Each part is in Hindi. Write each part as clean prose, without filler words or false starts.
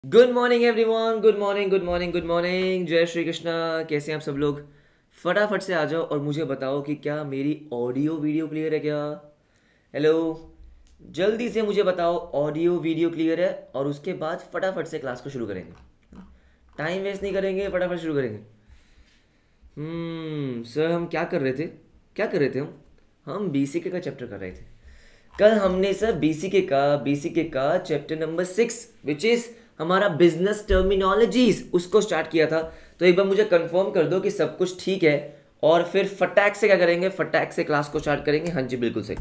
Good morning everyone, good morning good morning good morning. जय श्री कृष्णा। कैसे हैं आप सब लोग? फटाफट से आ जाओ और मुझे बताओ कि क्या मेरी ऑडियो वीडियो क्लियर है क्या? हेलो, जल्दी से मुझे बताओ ऑडियो वीडियो क्लियर है और उसके बाद फटाफट से क्लास को शुरू करेंगे। टाइम वेस्ट नहीं करेंगे, फटाफट शुरू करेंगे। सर हम क्या कर रहे थे? क्या कर रहे थे हम बीसीके का चैप्टर कर रहे थे। कल हमने सर बीसीके का चैप्टर नंबर 6 विच इज हमारा बिजनेस टर्मिनोलॉजीज उसको स्टार्ट किया था। तो एक बार मुझे कंफर्म कर दो कि सब कुछ ठीक है और फिर फटाक से क्या करेंगे, फटाक से क्लास को स्टार्ट करेंगे। हाँ जी बिल्कुल सही।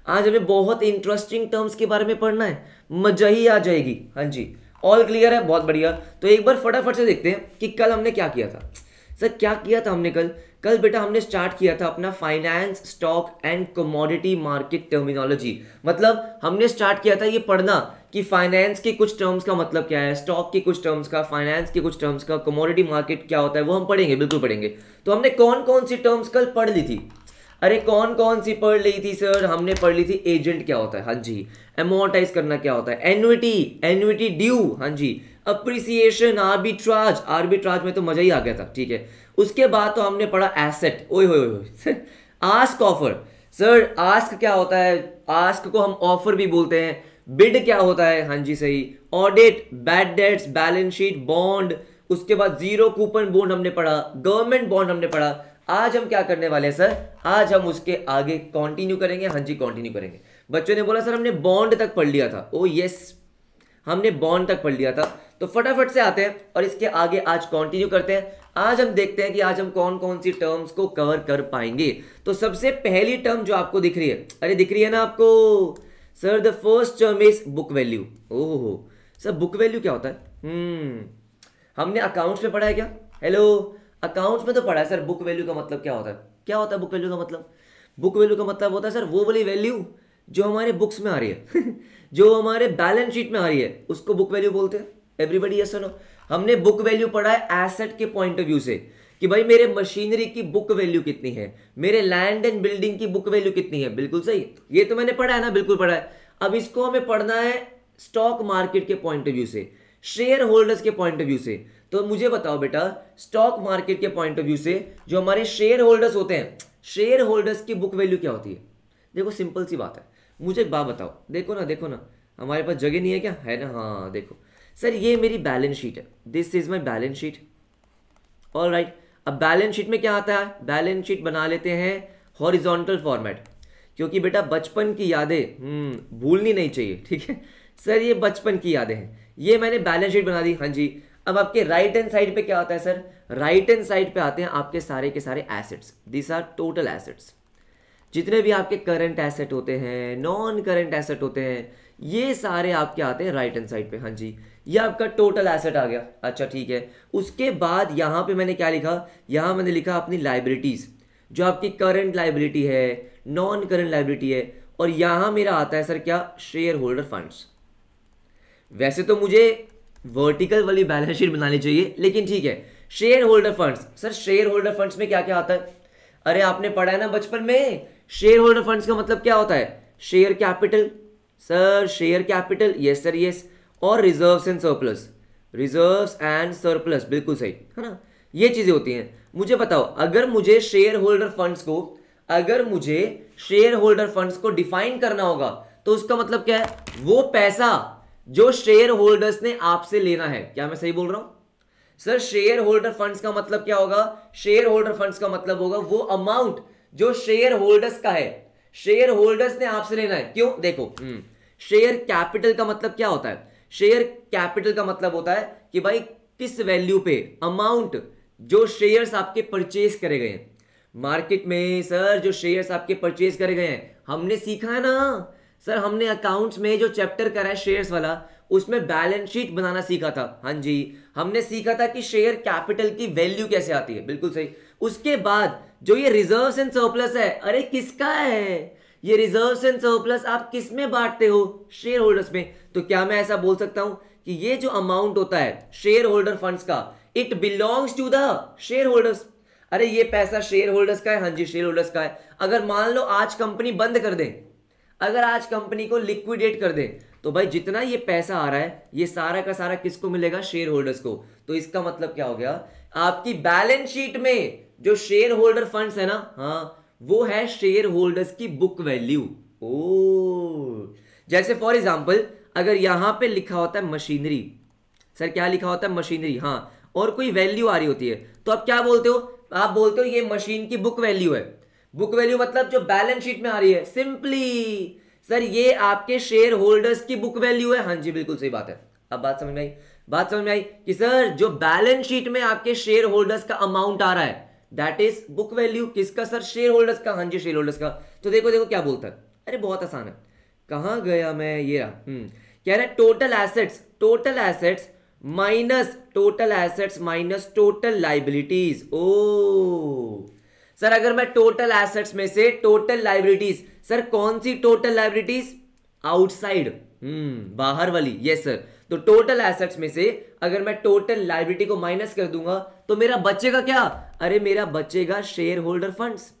आज हमें बहुत इंटरेस्टिंग टर्म्स के बारे में पढ़ना है, मजा ही आ जाएगी। हाँ जी, ऑल क्लियर है, बहुत बढ़िया। तो एक बार फटाफट से देखते हैं कि कल हमने क्या किया था। सर क्या किया था हमने कल? कल बेटा हमने स्टार्ट किया था अपना finance stock and commodity market terminology. मतलब हमने स्टार्ट किया था ये पढ़ना कि फाइनेंस के कुछ टर्म्स का मतलब क्या है, स्टॉक के कुछ टर्म्स का, फाइनेंस के कुछ टर्म्स का, कमोडिटी मार्केट क्या होता है, वो हम पढ़ेंगे, बिल्कुल पढ़ेंगे। तो हमने कौन कौन सी टर्म्स कल पढ़ ली थी? अरे कौन कौन सी पढ़ ली थी सर? हमने पढ़ ली थी एजेंट क्या होता है, हाँ जी, एमोर्टाइज करना क्या होता है, एन्युटी, एन्युटी ड्यू, हाँ जी, अप्रिसिएशन, आर्बिट्राज, आर्बिट्राज में तो मजा ही आ गया था, ठीक है। उसके बाद तो हमने पढ़ा एसेट, ओए होए होए आस्क ऑफर। सर आस्क क्या होता है? आस्क को हम ऑफर भी बोलते हैं। बिड क्या होता है? हाँ जी सही। Audit, bad debts, balance sheet, bond, उसके बाद जीरो कूपन बॉन्ड हमने पढ़ा, गवर्नमेंट बॉन्ड हमने पढ़ा। आज हम क्या करने वाले हैं सर? आज हम उसके आगे कंटिन्यू करेंगे। हाँ जी कंटिन्यू करेंगे। बच्चों ने बोला सर हमने बॉन्ड तक पढ़ लिया था। ओ यस, हमने बॉन्ड तक पढ़ लिया था। तो फटाफट से आते हैं और इसके आगे आज कंटिन्यू करते हैं। आज हम देखते हैं कि आज हम कौन कौन सी टर्म्स को कवर कर पाएंगे। तो सबसे पहली टर्म जो आपको दिख रही है, अरे दिख रही है ना आपको? Sir the first term is book value. ओहो सर, बुक वैल्यू क्या होता है? हमने अकाउंट्स में पढ़ा है क्या? हेलो, अकाउंट्स में तो पढ़ा है सर। बुक वैल्यू का मतलब क्या होता है? क्या होता है बुक वैल्यू का मतलब? बुक वैल्यू का मतलब होता है सर वो वाली वैल्यू जो हमारे बुक्स में आ रही है जो हमारे बैलेंस शीट में आ रही है उसको बुक वैल्यू बोलते हैं। Everybody yes no? हमने बुक वैल्यू पढ़ा है एसेट के पॉइंट ऑफ व्यू से कि भाई मेरे मशीनरी की बुक वैल्यू कितनी है, मेरे लैंड एंड बिल्डिंग की बुक वैल्यू कितनी है। बिल्कुल सही, ये तो मैंने पढ़ा है ना, बिल्कुल पढ़ा है। अब इसको हमें पढ़ना है स्टॉक मार्केट के पॉइंट ऑफ व्यू से, शेयर होल्डर्स के पॉइंट ऑफ व्यू से। तो मुझे बताओ बेटा, स्टॉक मार्केट के पॉइंट ऑफ व्यू से जो हमारे शेयर होल्डर्स होते हैं, शेयर होल्डर्स की बुक वैल्यू क्या होती है? देखो सिंपल सी बात है, मुझे एक बात बताओ। देखो ना, देखो ना, हमारे पास जगह नहीं है क्या? है ना, हाँ देखो सर, ये मेरी बैलेंस शीट है, this is my balance sheet. All right, अब बैलेंस शीट में क्या आता है? बैलेंस शीट बना लेते हैं हॉरिजॉन्टल फॉर्मेट, क्योंकि बेटा बचपन की यादें भूलनी नहीं चाहिए, ठीक है। सर ये बचपन की यादें हैं, ये मैंने बैलेंस शीट बना दी, हाँ जी। अब आपके राइट हैंड साइड पे क्या आता है सर? राइट हैंड साइड पे आते हैं आपके सारे के सारे assets, this are total assets. जितने भी आपके करंट एसेट होते हैं, नॉन करंट एसेट होते हैं, ये सारे आपके आते हैं राइट हैंड साइड पे, हाँ जी। ये आपका टोटल एसेट आ गया, अच्छा ठीक है। उसके बाद यहाँ पे मैंने क्या लिखा? यहाँ मैंने लिखा अपनी लाइबिलिटीज, जो आपकी करंट लाइबिलिटी है, नॉन करंट लाइबिलिटी है। और यहाँ मेरा आता है सर क्या? Share holder funds. वैसे तो मुझे वर्टिकल वाली बैलेंस शीट बनानी चाहिए, लेकिन ठीक है। Share holder funds, sir share holder funds में क्या क्या आता है? अरे आपने पढ़ा है ना बचपन में, शेयर होल्डर फंड्स का मतलब क्या होता है? Share capital, sir share capital, yes sir yes. और reserves and surplus, reserves and surplus, बिल्कुल सही है ना, ये चीजें होती हैं। मुझे बताओ, अगर मुझे शेयर होल्डर फंड्स को, अगर मुझे शेयर होल्डर फंड्स को डिफाइन करना होगा तो उसका मतलब क्या है? वो पैसा जो शेयर होल्डर्स ने आपसे लेना है। क्या मैं सही बोल रहा हूं सर? शेयर होल्डर फंड्स का मतलब क्या होगा? शेयर होल्डर फंड्स का मतलब होगा वो अमाउंट जो शेयर होल्डर्स का है, शेयर होल्डर्स ने आपसे लेना है। क्यों? देखो, शेयर कैपिटल का मतलब क्या होता है? शेयर कैपिटल का मतलब होता है कि भाई किस वैल्यू पे, अमाउंट जो शेयर्स आपके परचेज करे गए हैं मार्केट में। सर जो शेयर्स आपके परचेज करे गए हैं, हमने सीखा है ना सर, हमने अकाउंट्स में जो चैप्टर करा है शेयर्स वाला, उसमें बैलेंस शीट बनाना सीखा था, हाँ जी। हमने सीखा था कि शेयर कैपिटल की वैल्यू कैसे आती है, बिल्कुल सही। उसके बाद जो ये रिजर्व्स एंड सरप्लस है, अरे किसका है ये रिजर्व्स एंड सरप्लस? आप किस में बांटते हो? शेयर होल्डर्स में। तो क्या मैं ऐसा बोल सकता हूं कि ये जो अमाउंट होता है शेयर होल्डर फंड्स का, it belongs to the share holders? अरे ये पैसा शेयर होल्डर्स का है, हाँ जी शेयर होल्डर्स का है। अगर मान लो आज कंपनी बंद कर दे, अगर आज कंपनी को लिक्विडेट कर दे, तो भाई जितना ये पैसा आ रहा है ये सारा का सारा किसको मिलेगा? शेयर होल्डर्स को। तो इसका मतलब क्या हो गया? आपकी बैलेंस शीट में जो शेयर होल्डर फंड्स है ना, हाँ, वो है शेयर होल्डर्स की बुक वैल्यू। ओ, जैसे फॉर एग्जांपल अगर यहां पे लिखा होता है मशीनरी, सर क्या लिखा होता है? मशीनरी, हाँ, और कोई वैल्यू आ रही होती है तो आप क्या बोलते हो? आप बोलते हो ये मशीन की बुक वैल्यू है। बुक वैल्यू मतलब जो बैलेंस शीट में आ रही है। सिंपली सर ये आपके शेयर होल्डर्स की बुक वैल्यू है। हाँ जी, बिल्कुल सही बात है। अब बात समझ में आई? बात समझ में आई कि सर जो बैलेंस शीट में आपके शेयर होल्डर्स का अमाउंट आ रहा है दैट इज बुक वैल्यू। किसका सर? शेयर होल्डर्स का। हाँ जी, शेयर होल्डर्स का। तो देखो देखो क्या बोलता है, अरे बहुत आसान है। कहां गया मैं? ये रहा। कह रहा है total assets, total assets minus total assets minus total liabilities. ओ सर अगर मैं टोटल एसेट्स में से टोटल लाइबिलिटीज, सर कौन सी टोटल लाइबिलिटीज? आउटसाइड, बाहर वाली। Yes sir. तो टोटल एसेट्स में से अगर मैं टोटल लाइबिलिटी को माइनस कर दूंगा तो मेरा बचेगा क्या? अरे मेरा बचेगा शेयर होल्डर फंड्स।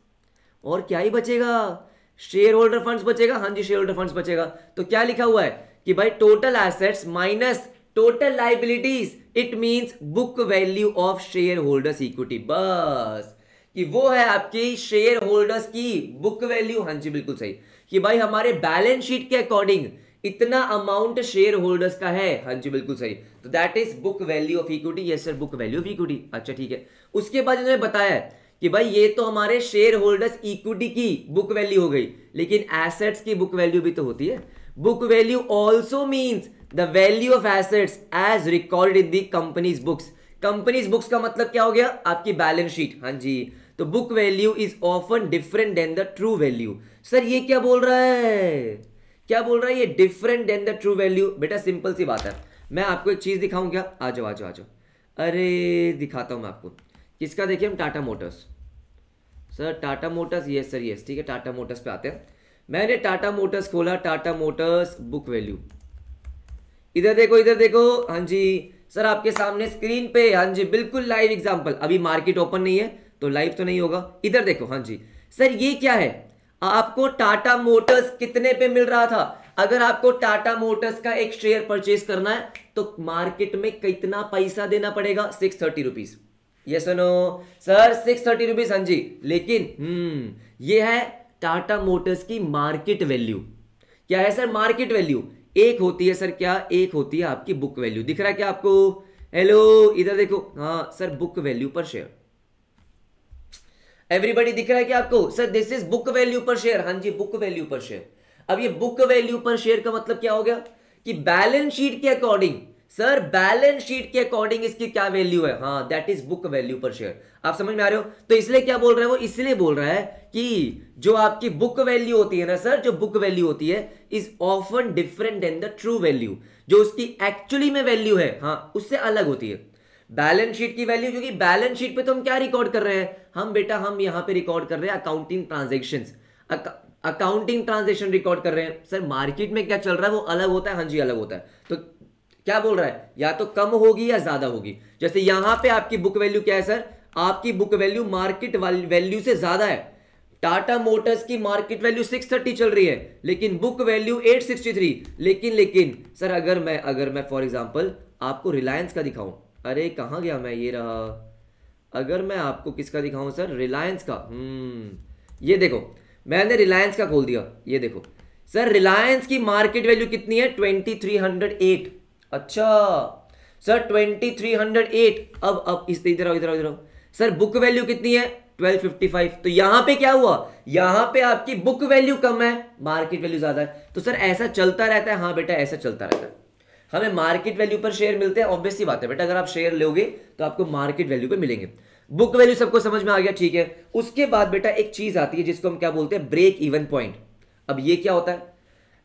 और क्या ही बचेगा? शेयर होल्डर फंड्स बचेगा। हाँ जी, शेयर होल्डर फंड्स बचेगा। तो क्या लिखा हुआ है कि भाई total assets minus total liabilities, it means book value of share holders equity. बस कि वो है आपकी शेयर होल्डर्स की बुक वैल्यू। हाँ जी, बिल्कुल सही। कि भाई हमारे बैलेंस शीट के अकॉर्डिंग इतना अमाउंट शेयर होल्डर्स का है। हाँ जी, बिल्कुल सही। तो that is book value of equity. Yes sir, book value of equity. अच्छा ठीक है। उसके बाद इन्होंने बताया कि भाई ये तो हमारे शेयर होल्डर्स इक्विटी की बुक वैल्यू हो गई, लेकिन एसेट्स की बुक वैल्यू भी तो होती है। Book value also means the value of assets as recorded in the companies books. Companies books का मतलब क्या हो गया? आपकी बैलेंस शीट। हाँ जी, तो book value is often different than the true value. Sir ये क्या बोल रहा है? क्या बोल रहा है ये? Different than the true value. बेटा सिंपल सी बात है, मैं आपको एक चीज दिखाऊं क्या? आ जाओ आ जाओ आ जाओ। अरे दिखाता हूं मैं आपको। किसका? देखिए हम Tata Motors. Sir Tata Motors, yes sir yes, ठीक है, टाटा मोटर्स पे आते हैं। मैंने टाटा मोटर्स खोला, टाटा मोटर्स बुक वैल्यू। इधर देखो इधर देखो। हाँ जी सर, आपके सामने स्क्रीन पे। हाँ जी बिल्कुल लाइव एग्जांपल। अभी मार्केट ओपन नहीं है तो लाइव तो नहीं होगा। इधर देखो। हाँ जी सर, ये क्या है? आपको टाटा मोटर्स कितने पे मिल रहा था? अगर आपको टाटा मोटर्स का एक शेयर परचेज करना है तो मार्केट में कितना पैसा देना पड़ेगा? 630 rupees. Yes no sir, 630 rupees. हाँ जी, लेकिन ये है टाटा मोटर्स की मार्केट वैल्यू। क्या है सर? Market value. एक होती है सर क्या? एक होती है आपकी बुक वैल्यू। दिख रहा है क्या आपको? हेलो इधर देखो। हाँ सर, बुक वैल्यू पर शेयर। एवरीबॉडी दिख रहा है क्या आपको? Sir this is book value पर शेयर। हाँ जी, बुक वैल्यू पर शेयर। अब ये बुक वैल्यू पर शेयर का मतलब क्या हो गया? कि बैलेंस शीट के अकॉर्डिंग, सर बैलेंस शीट के अकॉर्डिंग इसकी क्या वैल्यू है? हाँ, दैट इज बुक वैल्यू पर शेयर। आप समझ में आ रहे हो? तो इसलिए क्या बोल रहा है वो? इसलिए बोल रहा है कि जो आपकी बुक वैल्यू होती है ना सर, जो बुक वैल्यू होती है is often different than the true value. जो उसकी एक्चुअली में वैल्यू है, हाँ, उससे अलग होती है बैलेंस शीट की वैल्यू। क्योंकि बैलेंस शीट पे तो हम क्या रिकॉर्ड कर रहे हैं? हम बेटा हम यहां पे रिकॉर्ड कर रहे हैं accounting transactions, accounting transaction record कर रहे हैं। सर मार्केट में क्या चल रहा है वो अलग होता है। हाँ जी, अलग होता है। तो क्या बोल रहा है? या तो कम होगी या ज्यादा होगी। जैसे यहां पे आपकी बुक वैल्यू क्या है सर? आपकी बुक वैल्यू मार्केट वैल्यू से ज्यादा है। टाटा मोटर्स की मार्केट वैल्यू 630 चल रही है, लेकिन बुक वैल्यू 863। लेकिन सर अगर मैं फॉर एग्जांपल आपको रिलायंस का दिखाऊं, अरे कहां गया मैं? ये रहा। अगर मैं आपको किसका दिखाऊं सर? रिलायंस का। ये देखो, मैंने रिलायंस का खोल दिया। ये देखो सर, रिलायंस की मार्केट वैल्यू कितनी है? 2308। अच्छा सर 2308। अब इस इधर आओ इधर आओ इधर आओ। सर बुक वैल्यू कितनी है? 1255। तो यहां पे क्या हुआ? यहां पे आपकी बुक वैल्यू कम है, मार्केट वैल्यू ज्यादा है। तो सर ऐसा चलता रहता है। हाँ बेटा, ऐसा चलता रहता है। हमें मार्केट वैल्यू पर शेयर मिलते हैं, ऑब्वियस सी बात है बेटा। अगर आप शेयर लोगे तो आपको मार्केट वैल्यू पे मिलेंगे। बुक वैल्यू सबको समझ में आ गया, ठीक है। उसके बाद बेटा एक चीज आती है जिसको हम क्या बोलते हैं? Break even point. अब ये क्या होता है?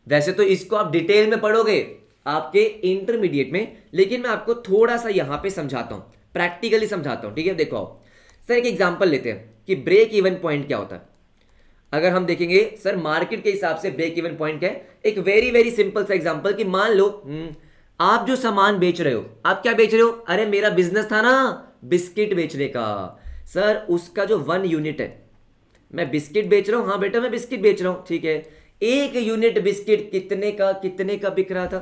वैसे तो इसको आप डिटेल में पढ़ोगे आपके इंटरमीडिएट में, लेकिन मैं आपको थोड़ा सा यहां पे समझाता हूं, प्रैक्टिकली समझाता हूं, ठीक है। देखो आओ सर, एक एग्जांपल लेते हैं कि ब्रेक इवन पॉइंट क्या होता है। अगर हम देखेंगे सर मार्केट के हिसाब से ब्रेक इवन पॉइंट क्या है, एक वेरी वेरी सिंपल सा एग्जांपल कि मान लो आप जो सामान बेच रहे हो, आप क्या बेच रहे हो? अरे मेरा बिजनेस था ना बिस्किट बेचने का। सर उसका जो 1 यूनिट है, मैं बिस्किट बेच रहा हूं। हाँ बेटा, मैं बिस्किट बेच रहा हूं, ठीक है। एक यूनिट बिस्किट कितने का बिक रहा था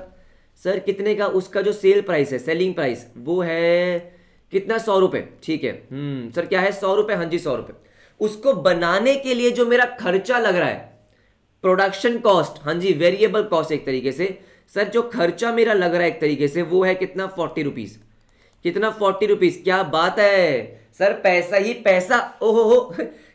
सर? कितने का? उसका जो सेल प्राइस है, सेलिंग प्राइस, वो है कितना? 100 रुपए। ठीक है, सर क्या है? 100 रुपए। हाँ जी 100 रुपए। उसको बनाने के लिए जो मेरा खर्चा लग रहा है, प्रोडक्शन कॉस्ट, हाँ जी वेरिएबल कॉस्ट एक तरीके से, सर जो खर्चा मेरा लग रहा है एक तरीके से, वो है कितना? 40 रुपीज। कितना? 40 रुपीज। क्या बात है सर, पैसा ही पैसा। ओहो हो,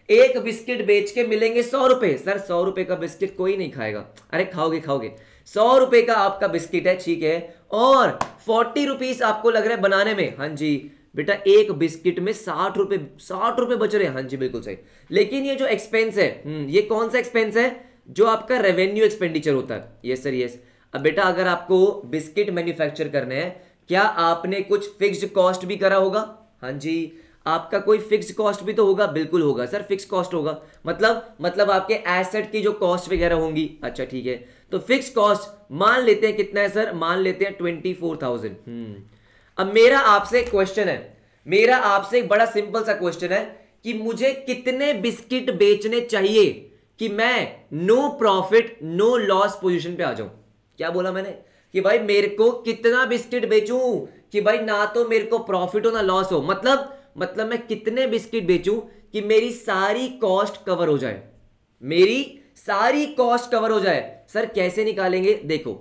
एक बिस्किट बेच के मिलेंगे 100 रुपए। सर 100 रुपए का बिस्किट कोई नहीं खाएगा। अरे खाओगे खाओगे, 100 रुपए का आपका बिस्किट है, ठीक है, और 40 रुपीज आपको लग रहा है बनाने में। हाँ जी बेटा, एक बिस्किट में 60 रुपए बच रहे हैं। हाँ जी बिल्कुल सही। लेकिन ये जो एक्सपेंस है, ये कौन सा एक्सपेंस है? जो आपका रेवेन्यू एक्सपेंडिचर होता है। Yes sir yes. अब बेटा अगर आपको बिस्किट मैन्युफैक्चर करने हैं, क्या आपने कुछ फिक्स्ड कॉस्ट भी करा होगा? हाँ जी, आपका कोई फिक्स्ड कॉस्ट भी तो होगा। बिल्कुल होगा सर, फिक्स कॉस्ट होगा। मतलब आपके एसेट की जो कॉस्ट वगैरह होंगी। अच्छा ठीक है, तो फिक्स कॉस्ट मान लेते हैं कितना है सर? मान लेते हैं 24,000। अब मेरा आपसे एक क्वेश्चन है, मेरा आपसे एक बड़ा सिंपल सा क्वेश्चन है कि मुझे कितने बिस्किट बेचने चाहिए कि मैं no profit no loss position पे आ जाऊं? क्या बोला मैंने? कि भाई मेरे को कितना बिस्किट बेचूं कि भाई ना तो मेरे को प्रॉफिट हो ना लॉस हो। मतलब मैं कितने बिस्किट बेचूं कि मेरी सारी कॉस्ट कवर हो जाए, मेरी सारी कॉस्ट कवर हो जाए। सर कैसे निकालेंगे? देखो,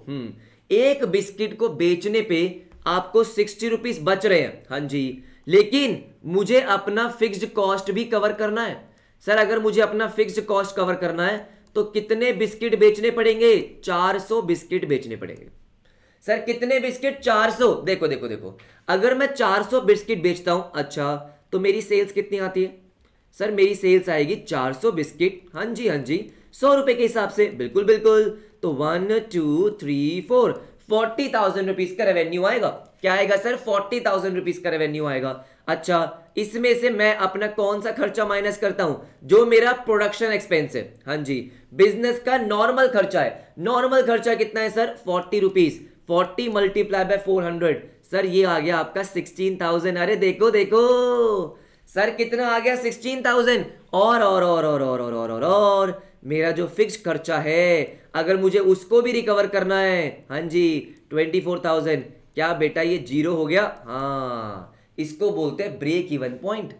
एक बिस्किट को बेचने पे आपको 60 रुपीज बच रहे हैं। हाँ जी, लेकिन मुझे अपना फिक्स्ड कॉस्ट भी कवर करना है। सर अगर मुझे अपना फिक्स्ड कॉस्ट कवर करना है तो कितने बिस्किट बेचने पड़ेंगे? 400 बिस्किट बेचने पड़ेंगे। सर कितने बिस्किट? 400। देखो देखो देखो, अगर मैं 400 बिस्किट बेचता हूं, अच्छा तो मेरी सेल्स कितनी आती है? सर मेरी सेल्स आएगी 400 बिस्किट, हाँ जी 100 रुपए के हिसाब से। बिल्कुल बिल्कुल। तो 1 2 3 4 40,000 रुपीज का रेवेन्यू आएगा। क्या आएगा सर? 40,000 रुपीज का रेवेन्यू आएगा। अच्छा, इसमें से मैं अपना कौन सा खर्चा माइनस करता हूं? जो मेरा प्रोडक्शन एक्सपेंस है। हाँ जी, बिजनेस का नॉर्मल खर्चा है। नॉर्मल खर्चा कितना है sir? 40 rupees. 40 multiply by 400, sir ये आ गया आपका 16,000। अरे देखो देखो सर कितना आ गया? 16,000। और मेरा जो फिक्स खर्चा है, अगर मुझे उसको भी रिकवर करना है, हाँ जी 24,000। क्या बेटा ये जीरो हो गया? हाँ, इसको बोलते हैं break even point.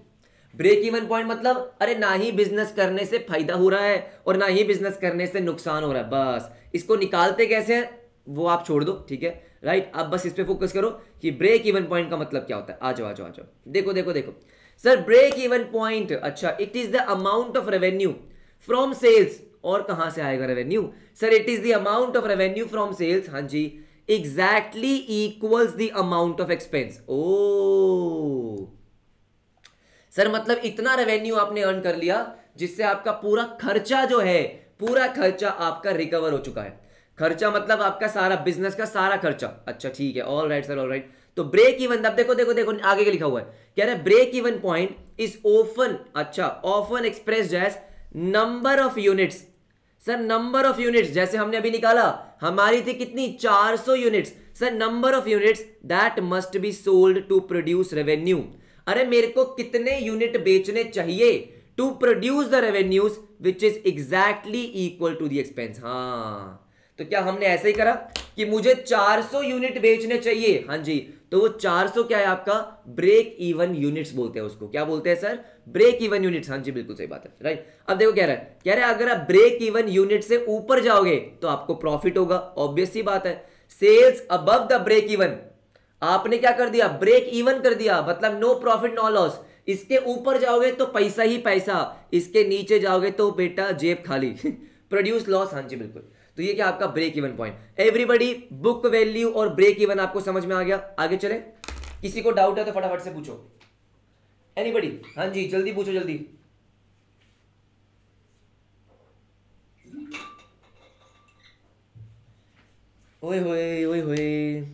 Break even point मतलब अरे ना ही बिजनेस करने से फायदा हो रहा है और ना ही बिजनेस करने से नुकसान हो रहा है। बस इसको निकालते कैसे हैं वो आप छोड़ दो, ठीक है राइट। अब बस इस पे फोकस करो कि ब्रेक इवन पॉइंट का मतलब क्या होता है। आ जाओ आ जाओ आ जाओ, देखो देखो देखो सर, ब्रेक इवन पॉइंट, अच्छा it is the amount of revenue from sales. और कहां से आएगा revenue? Sir it is the amount of revenue from sales, हाँ जी, exactly equals the amount of expense. ओ सर मतलब इतना रेवेन्यू आपने अर्न कर लिया जिससे आपका पूरा खर्चा जो है, पूरा खर्चा आपका रिकवर हो चुका है। खर्चा मतलब आपका सारा बिजनेस का सारा खर्चा। अच्छा ठीक है, all right sir all right. तो ब्रेक इवन, अब देखो देखो देखो आगे क्या लिखा हुआ है, कह रहा है break even point is often, अच्छा often expressed as number of units. Sir number of units जैसे हमने अभी निकाला, हमारी थी कितनी? 400 units. Sir number of units that must be sold to produce revenue. अरे मेरे को कितने यूनिट बेचने चाहिए to produce the revenues which is exactly equal to the expense. हाँ, तो क्या हमने ऐसे ही करा कि मुझे 400 यूनिट बेचने चाहिए, हाँ जी, तो वो 400 क्या है आपका? ब्रेक इवन यूनिट्स बोलते हैं उसको। क्या बोलते हैं सर? Break even units. हाँ जी बिल्कुल सही बात है राइट। अब देखो कह रहा है अगर आप ब्रेक इवन यूनिट से ऊपर जाओगे तो आपको प्रॉफिट होगा, ऑब्वियस सी बात है। Sales above the break even, आपने क्या कर दिया? ब्रेक इवन कर दिया, मतलब नो प्रॉफिट नो लॉस। इसके ऊपर जाओगे तो पैसा ही पैसा, इसके नीचे जाओगे तो बेटा जेब खाली प्रोड्यूस लॉस। हाँ जी बिल्कुल। तो ये क्या आपका break even point. Everybody book value और ब्रेक इवन आपको समझ में आ गया? आगे चले, किसी को डाउट है तो फटाफट से पूछो। एनीबॉडी? हाँ जी जल्दी पूछो जल्दी। ओए होए ओए होए,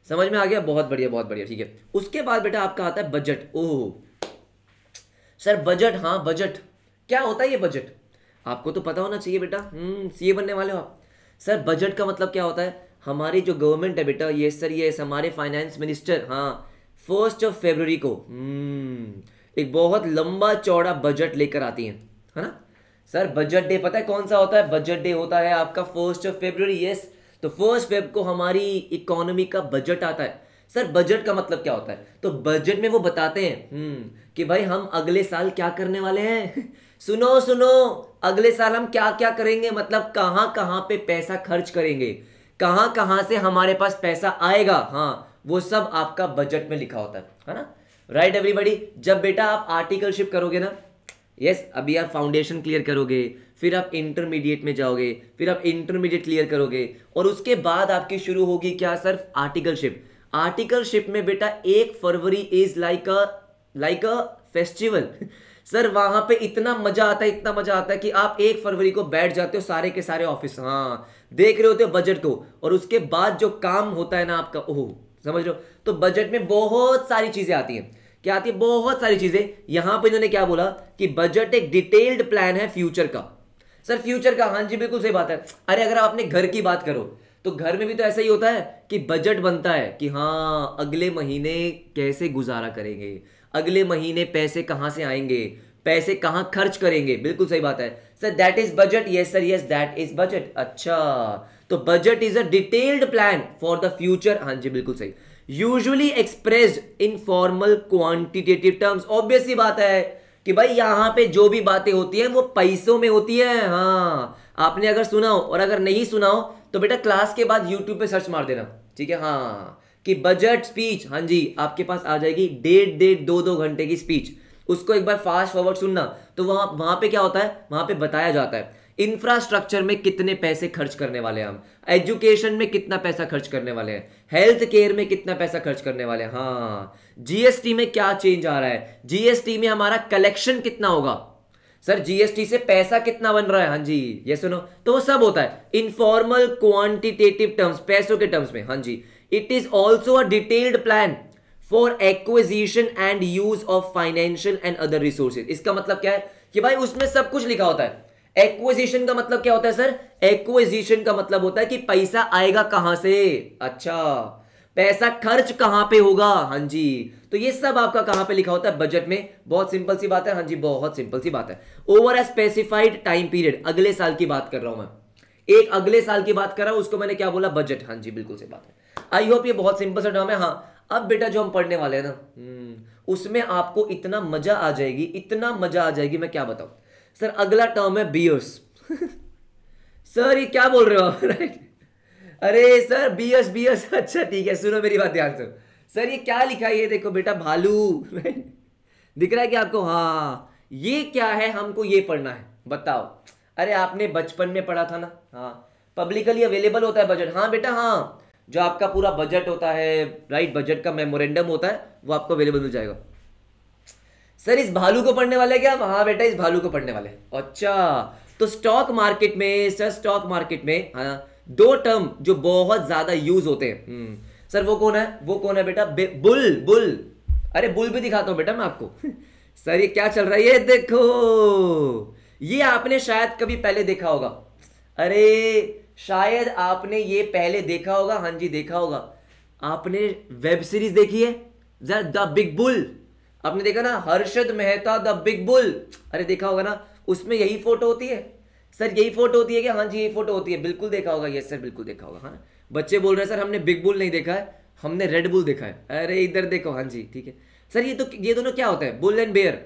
समझ में आ गया? बहुत बढ़िया बहुत बढ़िया, ठीक है। उसके बाद बेटा आपका आता है बजट। ओह सर बजट, हाँ बजट क्या होता है? ये बजट आपको तो पता होना चाहिए बेटा, सीए बनने वाले हो आप। सर बजट का मतलब क्या होता है? हमारी जो गवर्नमेंट है बेटा, ये सर ये हमारे फाइनेंस मिनिस्टर, हाँ 1 फरवरी को एक बहुत लंबा चौड़ा बजट लेकर आती है, है ना। सर बजट डे पता है कौन सा होता है? बजट डे होता है आपका 1 यस। तो 1 को हमारी इकोनॉमी का बजट आता है। सर बजट का मतलब क्या होता है? तो बजट में वो बताते हैं कि भाई हम अगले साल क्या करने वाले हैं। सुनो सुनो, अगले साल हम क्या क्या करेंगे, मतलब कहाँ कहाँ पे पैसा खर्च करेंगे, कहाँ कहाँ से हमारे पास पैसा आएगा। हाँ, वो सब आपका बजट में लिखा होता है ना? Right everybody. जब बेटा आप आर्टिकलशिप करोगे ना, यस अभी आप फाउंडेशन क्लियर करोगे, फिर आप इंटरमीडिएट में जाओगे, फिर आप इंटरमीडिएट क्लियर करोगे, और उसके बाद आपकी शुरू होगी क्या सर? आर्टिकलशिप। आर्टिकलशिप में बेटा 1 फरवरी is like a festival. Sir वहां पे इतना मजा आता है, इतना मजा आता है कि आप 1 फरवरी को बैठ जाते हो सारे के सारे ऑफिस, हाँ देख रहे होते हो बजट को, और उसके बाद जो काम होता है ना आपका, ओह समझ रहे हो? तो बजट में बहुत सारी चीजें आती हैं। क्या आती है? बहुत सारी चीजें। यहां पे इन्होंने क्या बोला कि बजट एक डिटेल्ड प्लान है फ्यूचर का। सर फ्यूचर का, हाँ जी बिल्कुल सही बात है। अरे अगर आप अपने घर की बात करो तो घर में भी तो ऐसा ही होता है कि बजट बनता है कि हाँ अगले महीने कैसे गुजारा करेंगे, अगले महीने पैसे कहां से आएंगे, पैसे कहां खर्च करेंगे। बिल्कुल सही बात है sir, that is budget. Yes sir, yes that is budget. अच्छा, तो budget is a detailed plan for the future. हाँ जी बिल्कुल सही। Usually expressed in formal quantitative terms. Obvious सी बात है कि भाई यहां पे जो भी बातें होती हैं वो पैसों में होती है। हाँ, आपने अगर सुना हो, और अगर नहीं सुना हो तो बेटा क्लास के बाद यूट्यूब पे सर्च मार देना, ठीक है? हाँ, कि बजट स्पीच, हाँ जी आपके पास आ जाएगी। 1.5 2 घंटे की स्पीच, उसको एक बार फास्ट फॉरवर्ड सुनना, तो वहां वहां पे क्या होता है, वहां पे बताया जाता है इंफ्रास्ट्रक्चर में कितने पैसे खर्च करने वाले हैं हम, एजुकेशन में कितना पैसा खर्च करने वाले हैं, हेल्थ केयर में कितना पैसा खर्च करने वाले हैं। हाँ, जीएसटी में क्या चेंज आ रहा है, जीएसटी में हमारा कलेक्शन कितना होगा, सर जीएसटी से पैसा कितना बन रहा है। हाँ जी, ये सुनो, तो वो सब होता है इनफॉर्मल क्वांटिटेटिव टर्म्स, पैसों के टर्म्स में। हाँ जी, it is also a detailed plan for acquisition and use of financial and other resources. इसका मतलब क्या है कि भाई उसमें सब कुछ लिखा होता है। एक्विजिशन का मतलब क्या होता है सर? एक्विजिशन का मतलब होता है कि पैसा आएगा कहां से। अच्छा, पैसा खर्च कहां पे होगा। हाँ जी, तो ये सब आपका कहां पे लिखा होता है? बजट में। बहुत सिंपल सी बात है। हाँ जी, बहुत सिंपल सी बात है। Over a specified time period, अगले साल की बात कर रहा हूं मैं, एक अगले साल की बात कर रहा हूं, उसको मैंने क्या बोला? बजट। हाँ जी बिल्कुल सही बात है। आई होप ये बहुत सिंपल सा टर्म है। हाँ, अब बेटा जो हम पढ़ने वाले हैं ना, उसमें आपको इतना मजा आ जाएगी, इतना मजा आ जाएगी, मैं क्या बताऊं। सर अगला टर्म है बियर्स। सर ये क्या बोल रहे हो आप? राइट, अरे सर बियर्स बियर्स, अच्छा ठीक है, सुनो मेरी बात ध्यान से। सर ये क्या लिखा है? ये देखो बेटा, भालू। दिख रहा है क्या आपको? हाँ, ये क्या है, हमको ये पढ़ना है, बताओ। अरे आपने बचपन में पढ़ा था ना, हाँ पब्लिकली अवेलेबल होता है बजट। हाँ बेटा, हाँ जो आपका पूरा बजट होता है, राइट, बजट का मेमोरेंडम होता है, वो आपको अवेलेबल मिल जाएगा। सर इस भालू को पढ़ने वाले क्या? हाँ बेटा, इस भालू को पढ़ने वाले। अच्छा, तो स्टॉक मार्केट में सर, स्टॉक मार्केट में हाँ 2 टर्म जो बहुत ज्यादा यूज होते हैं, सर वो कौन है? वो कौन है बेटा? बुल। बुल, अरे बुल भी दिखाता हूं बेटा मैं आपको। सर ये क्या चल रहा है? ये देखो, ये आपने शायद कभी पहले देखा होगा। अरे शायद आपने ये पहले देखा होगा। हाँ जी देखा होगा। आपने वेब सीरीज देखी है जरा, द बिग बुल? आपने देखा ना, Harshad Mehta the big bull? अरे देखा होगा ना, उसमें यही फोटो होती है। सर यही फोटो होती है क्या? हाँ जी यही फोटो होती है, बिल्कुल देखा होगा। यस सर बिल्कुल देखा होगा। हाँ, बच्चे बोल रहे हैं सर हमने बिग बुल नहीं देखा है, हमने रेड बुल देखा है। अरे इधर देखो, हाँ जी ठीक है। सर ये दोनों क्या होता है? Bull and bear.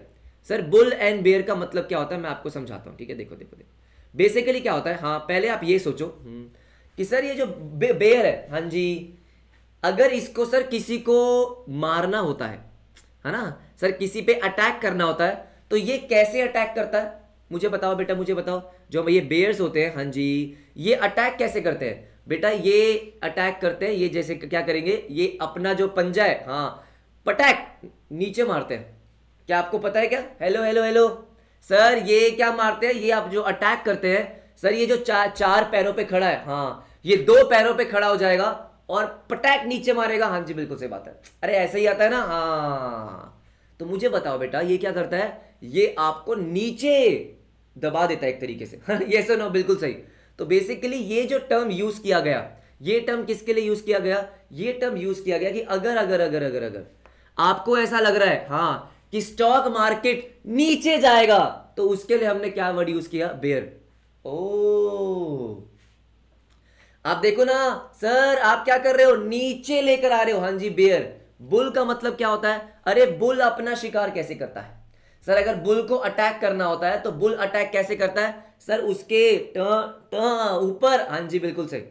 Sir bull and bear का मतलब क्या होता है मैं आपको समझाता हूँ, ठीक है? देखो देखो देखो, बेसिकली क्या होता है, हाँ पहले आप ये सोचो कि सर ये जो बेयर है, हाँ जी, अगर इसको सर किसी को मारना होता है ना सर, किसी पे अटैक करना होता है, तो ये कैसे अटैक करता है? मुझे बताओ बेटा, मुझे बताओ। जो ये बेयर्स होते हैं, हाँ जी, ये अटैक कैसे करते हैं बेटा? ये अटैक करते हैं, ये जैसे क्या करेंगे, ये अपना जो पंजा है, हाँ पटैक नीचे मारते हैं। क्या आपको पता है क्या? हेलो हेलो हेलो सर, ये क्या मारते हैं? ये आप जो अटैक करते हैं सर, ये जो चार पैरों पे खड़ा है, हाँ ये 2 पैरों पे खड़ा हो जाएगा और पटैक नीचे मारेगा। हाँ जी बिल्कुल सही बात है। अरे ऐसा ही आता है ना। हाँ, तो मुझे बताओ बेटा, ये क्या करता है? ये आपको नीचे दबा देता है एक तरीके से। ये सुनो, बिल्कुल सही। तो बेसिकली ये जो टर्म यूज किया गया, ये टर्म किसके लिए यूज किया गया? ये टर्म यूज किया गया कि अगर अगर अगर अगर अगर आपको ऐसा लग रहा है हाँ कि स्टॉक मार्केट नीचे जाएगा, तो उसके लिए हमने क्या वर्ड यूज किया? बेयर। ओ आप देखो ना सर, आप क्या कर रहे हो? नीचे लेकर आ रहे हो। हाँ जी, बेयर। बुल का मतलब क्या होता है? अरे बुल अपना शिकार कैसे करता है सर? अगर बुल को अटैक करना होता है तो बुल अटैक कैसे करता है सर? उसके ऊपर। हाँ जी बिल्कुल सही।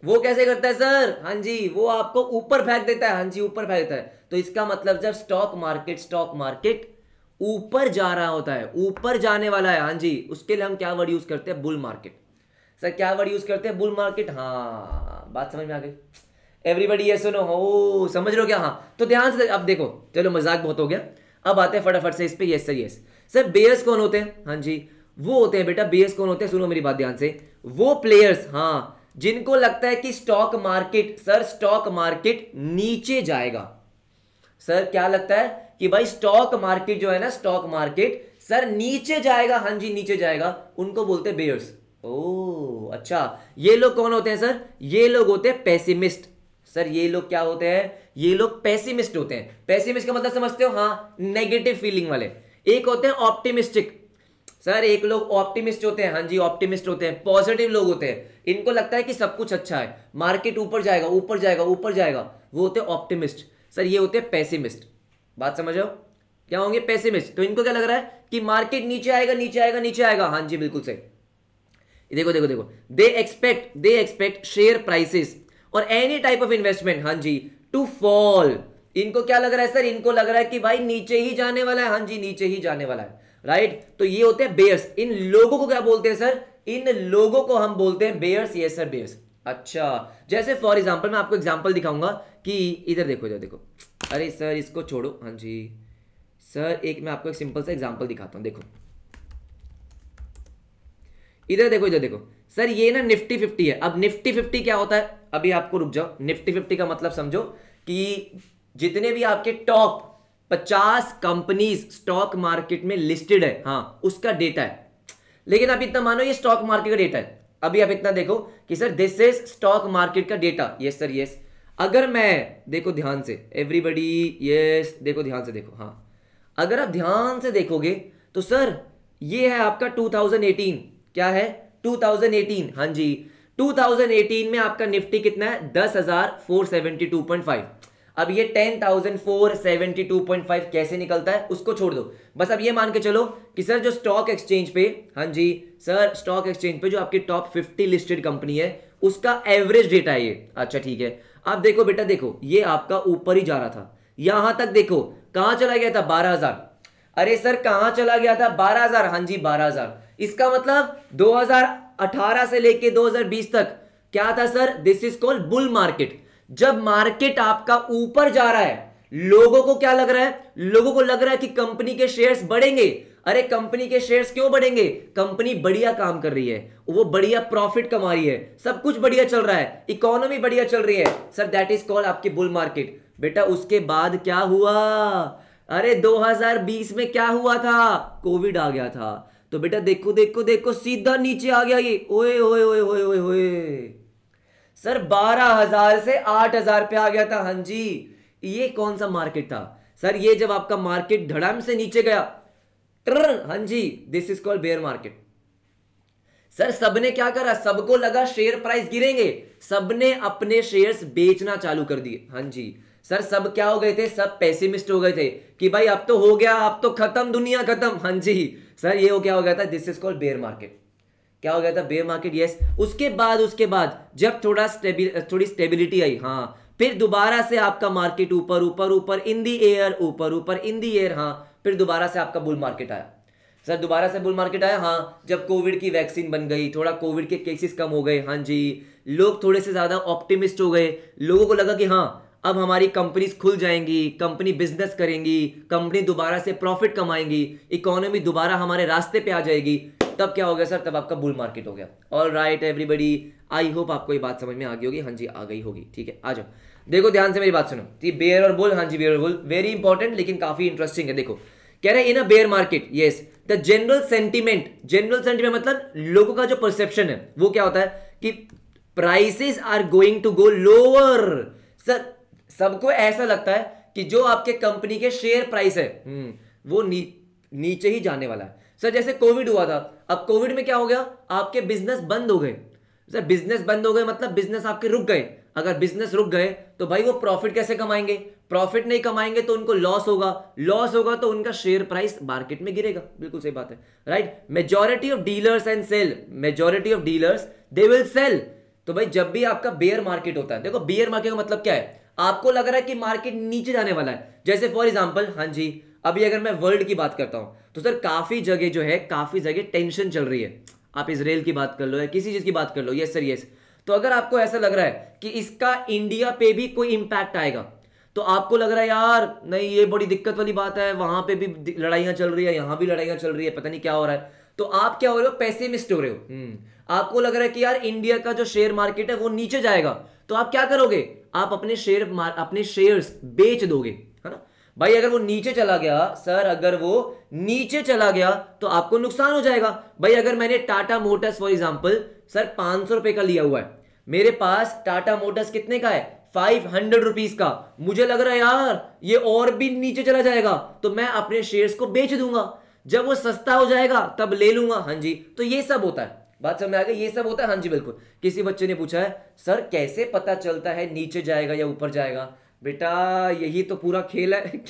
वो कैसे करता है सर? हाँ जी, वो आपको ऊपर फेंक देता है। हाँ जी, ऊपर फेंक देता है। तो इसका मतलब जब स्टॉक मार्केट ऊपर जा रहा होता है, ऊपर जाने वाला है, हाँ जी, उसके लिए हम क्या वर्ड यूज करते हैं? Bull market. सर क्या वर्ड यूज करते हैं? Bull market. हाँ, बात समझ में आ गई एवरीबडी? ये सुनो हो, समझ रहे हो क्या? हाँ, तो ध्यान से अब देखो, चलो मजाक बहुत हो गया, अब आते हैं फटाफट से इस पे। Yes sir, yes sir. Bears कौन होते हैं? हाँ जी, वो होते हैं बेटा, बेयर्स कौन होते हैं? सुनो मेरी बात ध्यान से। वो प्लेयर्स, हाँ, जिनको लगता है कि stock market, sir stock market नीचे जाएगा। सर क्या लगता है कि भाई स्टॉक मार्केट जो है ना, स्टॉक मार्केट सर नीचे जाएगा। हाँ जी, नीचे जाएगा, उनको बोलते हैं बेयर्स। ओ अच्छा, ये लोग कौन होते हैं सर? ये लोग होते हैं पेसिमिस्ट। सर ये लोग क्या होते हैं? ये लोग पेसिमिस्ट होते हैं। पेसिमिस्ट का मतलब समझते हो? हाँ, नेगेटिव फीलिंग वाले। एक होते हैं ऑप्टिमिस्टिक। सर एक लोग ऑप्टिमिस्ट होते हैं। हाँ जी, ऑप्टिमिस्ट होते हैं, पॉजिटिव लोग होते हैं, इनको लगता है कि सब कुछ अच्छा है, मार्केट ऊपर जाएगा, ऊपर जाएगा, ऊपर जाएगा, वो होते हैं ऑप्टिमिस्ट। सर ये होते हैं पेसिमिस्ट। बात समझ रहे हो? क्या होंगे? पेसिमिस्ट। तो इनको क्या लग रहा है कि मार्केट नीचे आएगा, नीचे आएगा, नीचे आएगा। हाँ जी बिल्कुल सही। देखो देखो देखो, दे एक्सपेक्ट शेयर प्राइसेस और एनी टाइप ऑफ इन्वेस्टमेंट, हाँ जी, टू फॉल। इनको क्या लग रहा है सर? इनको लग रहा है कि भाई नीचे ही जाने वाला है। हाँ जी, नीचे ही जाने वाला है, राइट। तो ये होते हैं बेयर्स। इन लोगों को क्या बोलते हैं सर? इन लोगों को हम बोलते हैं बेयर्स। Yes sir, bears. अच्छा, जैसे फॉर एग्जांपल मैं आपको एग्जांपल दिखाऊंगा कि इधर देखो, इधर देखो। अरे सर इसको छोड़ो। हाँ जी सर, एक मैं आपको एक सिंपल सा एग्जांपल दिखाता हूं। देखो इधर देखो, इधर देखो सर, ये ना निफ्टी 50 है। अब निफ्टी 50 क्या होता है? अभी आपको रुक जाओ। निफ्टी 50 का मतलब समझो कि जितने भी आपके टॉप 50 कंपनीज स्टॉक मार्केट में लिस्टेड है, हाँ, उसका डेटा है। लेकिन आप इतना मानो ये स्टॉक मार्केट का डेटा है। अभी आप इतना देखो कि sir this is stock market का डेटा। Yes sir, yes. अगर मैं, देखो ध्यान से एवरीबडी, यस देखो ध्यान से देखो, हाँ, अगर आप ध्यान से देखोगे तो सर ये है आपका 2018। क्या है? 2018। हाँ जी, 2018 में आपका निफ्टी कितना है? 10,472.5। अब ये 10,472.5 कैसे निकलता है उसको छोड़ दो, बस अब ये मान के चलो कि सर जो स्टॉक एक्सचेंज पे, हाँ जी सर, स्टॉक एक्सचेंज पे जो आपकी टॉप 50 लिस्टेड कंपनी है उसका एवरेज डेटा है ये। अच्छा ठीक है, अब देखो बेटा, देखो ये आपका ऊपर ही जा रहा था, यहां तक देखो, कहां चला गया था? 12,000। अरे सर कहां चला गया था? 12,000। हाँ जी 12,000। इसका मतलब 2018 से लेके 2020 तक क्या था sir? This is called bull market. जब मार्केट आपका ऊपर जा रहा है, लोगों को क्या लग रहा है? लोगों को लग रहा है कि कंपनी के शेयर्स बढ़ेंगे। अरे कंपनी के शेयर्स क्यों बढ़ेंगे? कंपनी बढ़िया काम कर रही है, वो बढ़िया प्रॉफिट कमा रही है, सब कुछ बढ़िया चल रहा है, इकोनॉमी बढ़िया चल रही है सर, दैट इज कॉल्ड आपकी बुल मार्केट। बेटा उसके बाद क्या हुआ? अरे 2020 में क्या हुआ था? कोविड आ गया था। तो बेटा देखो देखो देखो, सीधा नीचे आ गया ये। ओए ओए ओए ओए ओए ओए सर, 12,000 से 8,000 पे आ गया था। हाँ जी, ये कौन सा मार्केट था सर? ये जब आपका मार्केट धड़ाम से नीचे गया, हाँ जी, this is called bear market. Sir सबने क्या करा? सबको लगा शेयर प्राइस गिरेंगे, सबने अपने शेयर्स बेचना चालू कर दिए। हाँ जी सर, सब क्या हो गए थे? सब पेसिमिस्ट हो गए थे कि भाई अब तो हो गया, अब तो खत्म, दुनिया खत्म। हाँ जी सर, ये क्या हो गया था? This is called bear market. क्या हो गया था? Bear market. यस। उसके बाद जब थोड़ी स्टेबिलिटी आई, हाँ, फिर दोबारा से आपका मार्केट ऊपर ऊपर ऊपर इन दी एयर, ऊपर ऊपर इन दी एयर, हाँ, फिर दोबारा से आपका बुल मार्केट आया। सर दोबारा से बुल मार्केट आया, हाँ, जब कोविड की वैक्सीन बन गई, थोड़ा कोविड के केसेस कम हो गए। हाँ जी, लोग थोड़े से ज्यादा ऑप्टिमिस्ट हो गए, लोगों को लगा कि हाँ अब हमारी कंपनीज खुल जाएंगी, कंपनी बिजनेस करेंगी, कंपनी दोबारा से प्रॉफिट कमाएंगी, इकोनॉमी दोबारा हमारे रास्ते पे आ जाएगी। तब क्या हो गया सर? तब आपका बुल मार्केट हो गया। All right everybody, I hope आपको ये बात समझ में आ गई होगी। हाँ जी आ गई होगी, ठीक है। आ जाओ, देखो ध्यान से मेरी बात सुनो। बेयर और बुल, हाँ जी बेयर और बुल वेरी इंपॉर्टेंट, लेकिन काफी इंटरेस्टिंग है। देखो कह रहे हैं in a bear market, yes, the general sentiment मतलब लोगों का जो परसेप्शन है वो क्या होता है कि prices are going to go lower. Sir सबको ऐसा लगता है कि जो आपके कंपनी के शेयर प्राइस है, वो नीचे ही जाने वाला है। सर जैसे कोविड हुआ था, अब कोविड में क्या हो गया, आपके बिजनेस बंद हो गए। सर बिजनेस बंद हो गए मतलब बिजनेस आपके रुक गए। अगर बिजनेस रुक गए तो भाई वो प्रॉफिट कैसे कमाएंगे, प्रॉफिट नहीं कमाएंगे तो उनको लॉस होगा, लॉस होगा तो उनका शेयर प्राइस मार्केट में गिरेगा। बिल्कुल सही बात है, right. Majority of dealers and sell, majority of dealers they will sell. तो भाई जब भी आपका बेयर मार्केट होता है, देखो बेयर मार्केट का मतलब क्या है, आपको लग रहा है कि मार्केट नीचे जाने वाला है। जैसे फॉर एग्जांपल, हाँ जी, अभी अगर मैं वर्ल्ड की बात करता हूं तो सर काफी जगह जो है, काफी जगह टेंशन चल रही है। आप इसराइल की बात कर लो या किसी चीज की बात कर लो, यस सर यस। तो अगर आपको ऐसा लग रहा है कि इसका इंडिया पे भी कोई इंपैक्ट आएगा, तो आपको लग रहा है यार नहीं ये बड़ी दिक्कत वाली बात है, वहां पे भी लड़ाइयां चल रही है, यहां भी लड़ाइयां चल रही है, पता नहीं क्या हो रहा है, तो आप क्या हो रहे हो, पेसिमिस्ट हो रहे हो। आपको लग रहा है कि यार इंडिया का जो शेयर मार्केट है वो नीचे जाएगा, तो आप क्या करोगे, आप अपने शेयर्स बेच दोगे, है ना भाई। अगर वो नीचे चला गया सर, अगर वो नीचे चला गया तो आपको नुकसान हो जाएगा। भाई अगर मैंने Tata Motors for example sir 500 रुपए का लिया हुआ है, मेरे पास टाटा मोटर्स कितने का है, 500 रुपीज का, मुझे लग रहा है यार ये और भी नीचे चला जाएगा, तो मैं अपने शेयर्स को बेच दूंगा, जब वो सस्ता हो जाएगा तब ले लूंगा। हाँ जी, तो ये सब होता है, बात समझ में आ गई, ये सब होता है। हाँ जी बिल्कुल। किसी बच्चे ने पूछा है सर कैसे पता चलता है नीचे जाएगा या ऊपर जाएगा, बेटा यही तो पूरा खेल है।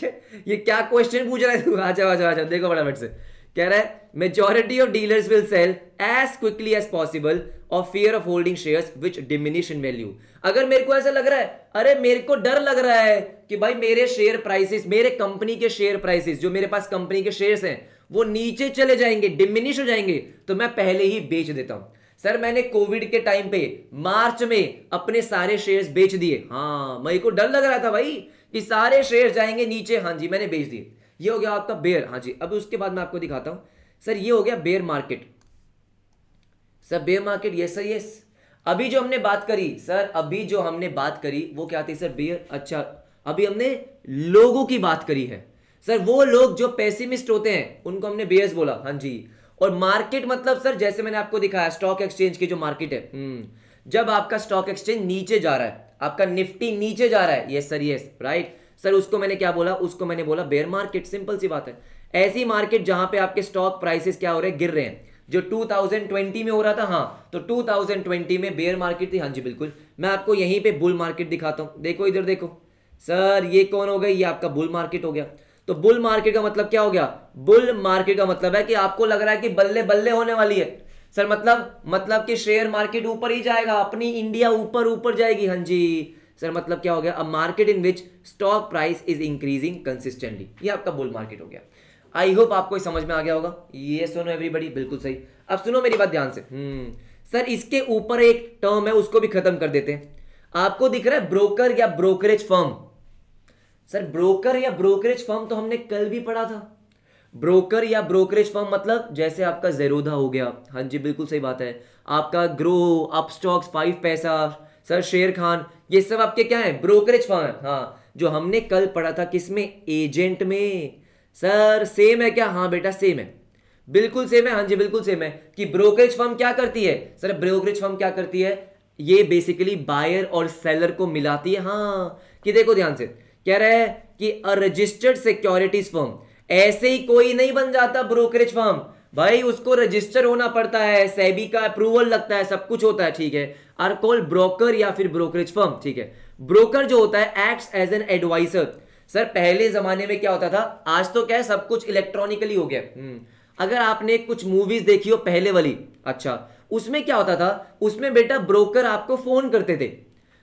ये क्या क्वेश्चन पूछ रहा है तू, आ जाओ आ जाओ आ जाओ, देखो फटाफट से। कह रहा है majority of dealers will sell as quickly as possible of fear of holding shares which diminish in value. अगर मेरे को ऐसा लग रहा है, अरे मेरे को डर लग रहा है कि भाई मेरे शेयर प्राइसेस, मेरे कंपनी के शेयर प्राइसेस, जो मेरे पास कंपनी के शेयर्स हैं वो नीचे चले जाएंगे, डिमिनिश हो जाएंगे, तो मैं पहले ही बेच देता हूं। सर मैंने कोविड के टाइम पे मार्च में अपने सारे शेयर्स बेच दिए। हाँ, मेरे को डर लग रहा था भाई कि सारे शेयर्स जाएंगे नीचे, हाँ जी मैंने बेच दिए। ये हो गया आपका बेयर। हाँ जी, अब उसके बाद मैं आपको दिखाता हूं सर, ये हो गया bear market. Sir bear market, yes sir yes. अभी जो हमने बात करी सर, अभी जो हमने बात करी वो क्या थी सर, बेयर। अच्छा, अभी हमने लोगों की बात करी है सर, वो लोग जो पेसिमिस्ट होते हैं उनको हमने बेयर्स बोला। हाँ जी, और मार्केट मतलब सर जैसे मैंने आपको दिखाया स्टॉक एक्सचेंज की जो मार्केट है, जब आपका स्टॉक एक्सचेंज नीचे जा रहा है, आपका निफ्टी नीचे जा रहा है, yes sir yes, right sir, उसको मैंने क्या बोला, उसको मैंने बोला बेयर मार्केट। सिंपल सी बात है, ऐसी मार्केट जहां पे आपके स्टॉक प्राइसेस क्या हो रहे हैं, गिर रहे हैं। जो 2020 में हो रहा था, हाँ तो 2020 में बेयर मार्केट थी। हाँ जी बिल्कुल, मैं आपको यहीं पे बुल मार्केट दिखाता हूं, देखो इधर देखो सर, ये कौन हो गई, ये आपका बुल मार्केट हो गया। तो बुल मार्केट का मतलब क्या हो गया, बुल मार्केट का मतलब है कि आपको लग रहा है कि बल्ले बल्ले होने वाली है सर, मतलब कि शेयर मार्केट ऊपर ही जाएगा, अपनी इंडिया ऊपर ऊपर जाएगी। हाँ जी सर, मतलब क्या हो गया, a market in which stock price is increasing consistently, ये आपका बुल मार्केट हो गया। आई होप आपको समझ में आ गया होगा, ये सुनो एवरीबॉडी, बिल्कुल सही। अब सुनो मेरी बात ध्यान से। सर इसके ऊपर एक टर्म है, उसको भी खत्म कर देते हैं। आपको दिख रहा है ब्रोकर या ब्रोकरेज फर्म। सर ब्रोकर या ब्रोकरेज फर्म तो हमने कल भी पढ़ा था। ब्रोकर या ब्रोकरेज फर्म मतलब जैसे आपका ज़ेरोधा हो गया, हाँ जी बिल्कुल सही बात है, आपका ग्रो, अपस्टॉक्स, 5 पैसा, सर शेर खान, ये सब आपके क्या है, ब्रोकरेज फर्म है। हाँ, जो हमने कल पढ़ा था किसमें, एजेंट में। सर सेम है क्या, हाँ बेटा सेम है, बिल्कुल सेम है। हाँ जी बिल्कुल सेम है कि ब्रोकरेज फर्म क्या करती है, सर ब्रोकरेज फर्म क्या करती है, ये बेसिकली बायर और सेलर को मिलाती है। हाँ, कि देखो ध्यान से, कह रहा है कि अ रजिस्टर्ड सिक्योरिटीज फर्म, ऐसे ही कोई नहीं बन जाता ब्रोकरेज फर्म, भाई उसको रजिस्टर होना पड़ता है, सेबी का अप्रूवल लगता है, सब कुछ होता है, ठीक है। आर कॉल्ड ब्रोकर या फिर ब्रोकरेज फर्म, ठीक है। ब्रोकर जो होता है acts as an adviser. Sir पहले जमाने में क्या होता था, आज तो क्या है सब कुछ इलेक्ट्रॉनिकली हो गया। अगर आपने कुछ मूवीज देखी हो पहले वाली, अच्छा उसमें क्या होता था, उसमें बेटा ब्रोकर आपको फोन करते थे,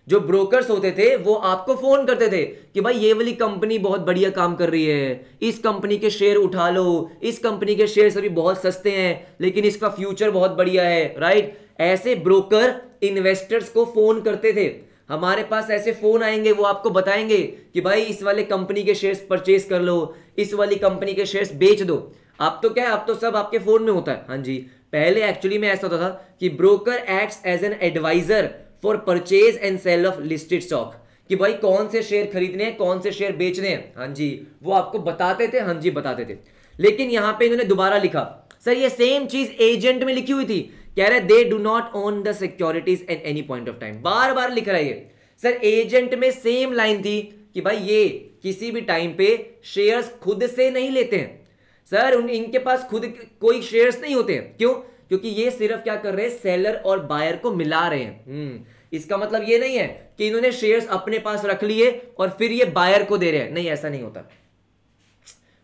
जो ब्रोकर्स होते थे वो आपको फोन करते थे कि भाई ये वाली कंपनी बहुत बढ़िया काम कर रही है, इस कंपनी के शेयर उठा लो, इस कंपनी के शेयर अभी बहुत सस्ते हैं लेकिन इसका फ्यूचर बहुत बढ़िया है, राइट। ऐसे ब्रोकर इन्वेस्टर्स को फोन करते थे। हमारे पास ऐसे फोन आएंगे, वो आपको बताएंगे कि भाई इस वाले कंपनी के शेयर्स परचेज कर लो, इस वाली कंपनी के शेयर्स बेच दो। अब तो क्या है, अब तो सब आपके फोन में होता है। हाँ जी, पहले एक्चुअली में ऐसा होता था कि broker acts as an adviser for purchase and sale of listed stock, कि भाई कौन से शेयर खरीदने हैं, कौन से शेयर बेचने हैं। हाँ जी, वो आपको बताते थे। हाँ जी बताते थे। लेकिन यहां पे इन्होंने दोबारा लिखा, सर ये सेम चीज एजेंट में लिखी हुई थी, कह रहे they do not own the securities at any point of time, बार बार लिख रहा है ये। सर एजेंट में सेम लाइन थी कि भाई ये किसी भी टाइम पे शेयर्स खुद से नहीं लेते हैं सर, इनके पास खुद कोई शेयर्स नहीं होते हैं। क्यों? क्योंकि ये सिर्फ क्या कर रहे हैं, सेलर और बायर को मिला रहे हैं। इसका मतलब ये नहीं है कि इन्होंने शेयर्स अपने पास रख लिए और फिर ये बायर को दे रहे हैं, नहीं, ऐसा नहीं होता।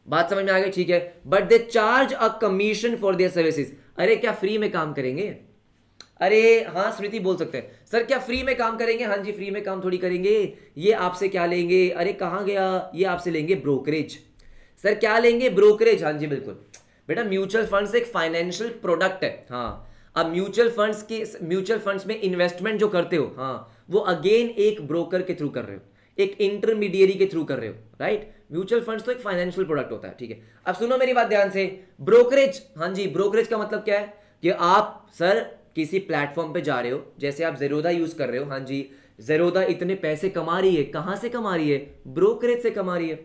बात समझ में आ गई? ठीक है। But they charge a commission for their services. अरे क्या फ्री में काम करेंगे? अरे हाँ, स्मृति बोल सकते हैं सर क्या फ्री में काम करेंगे? हाँ जी, फ्री में काम थोड़ी करेंगे। ये आपसे क्या लेंगे? अरे कहाँ गया, ये आपसे लेंगे ब्रोकरेज। सर क्या लेंगे? ब्रोकरेज। हाँ जी बिल्कुल बेटा, म्यूचुअल फंड्स एक फाइनेंशियल प्रोडक्ट है। हाँ, अब म्यूचुअल फंड्स में इन्वेस्टमेंट जो करते हो, हाँ, वो अगेन एक ब्रोकर के थ्रू कर रहे हो, एक इंटरमीडिएरी के थ्रू कर रहे हो, राइट। म्यूचुअल फंड्स तो एक फाइनेंशियल प्रोडक्ट होता है, ठीक है। अब सुनो मेरी बात ध्यान से। ब्रोकरेज, हाँ जी, ब्रोकरेज का मतलब क्या है कि आप सर किसी प्लेटफॉर्म पे जा रहे हो, जैसे आप जेरोदा यूज कर रहे हो, हाँ जी, जेरोदा इतने पैसे कमा रही है, कहां से कमा रही है? ब्रोकरेज से कमा रही है।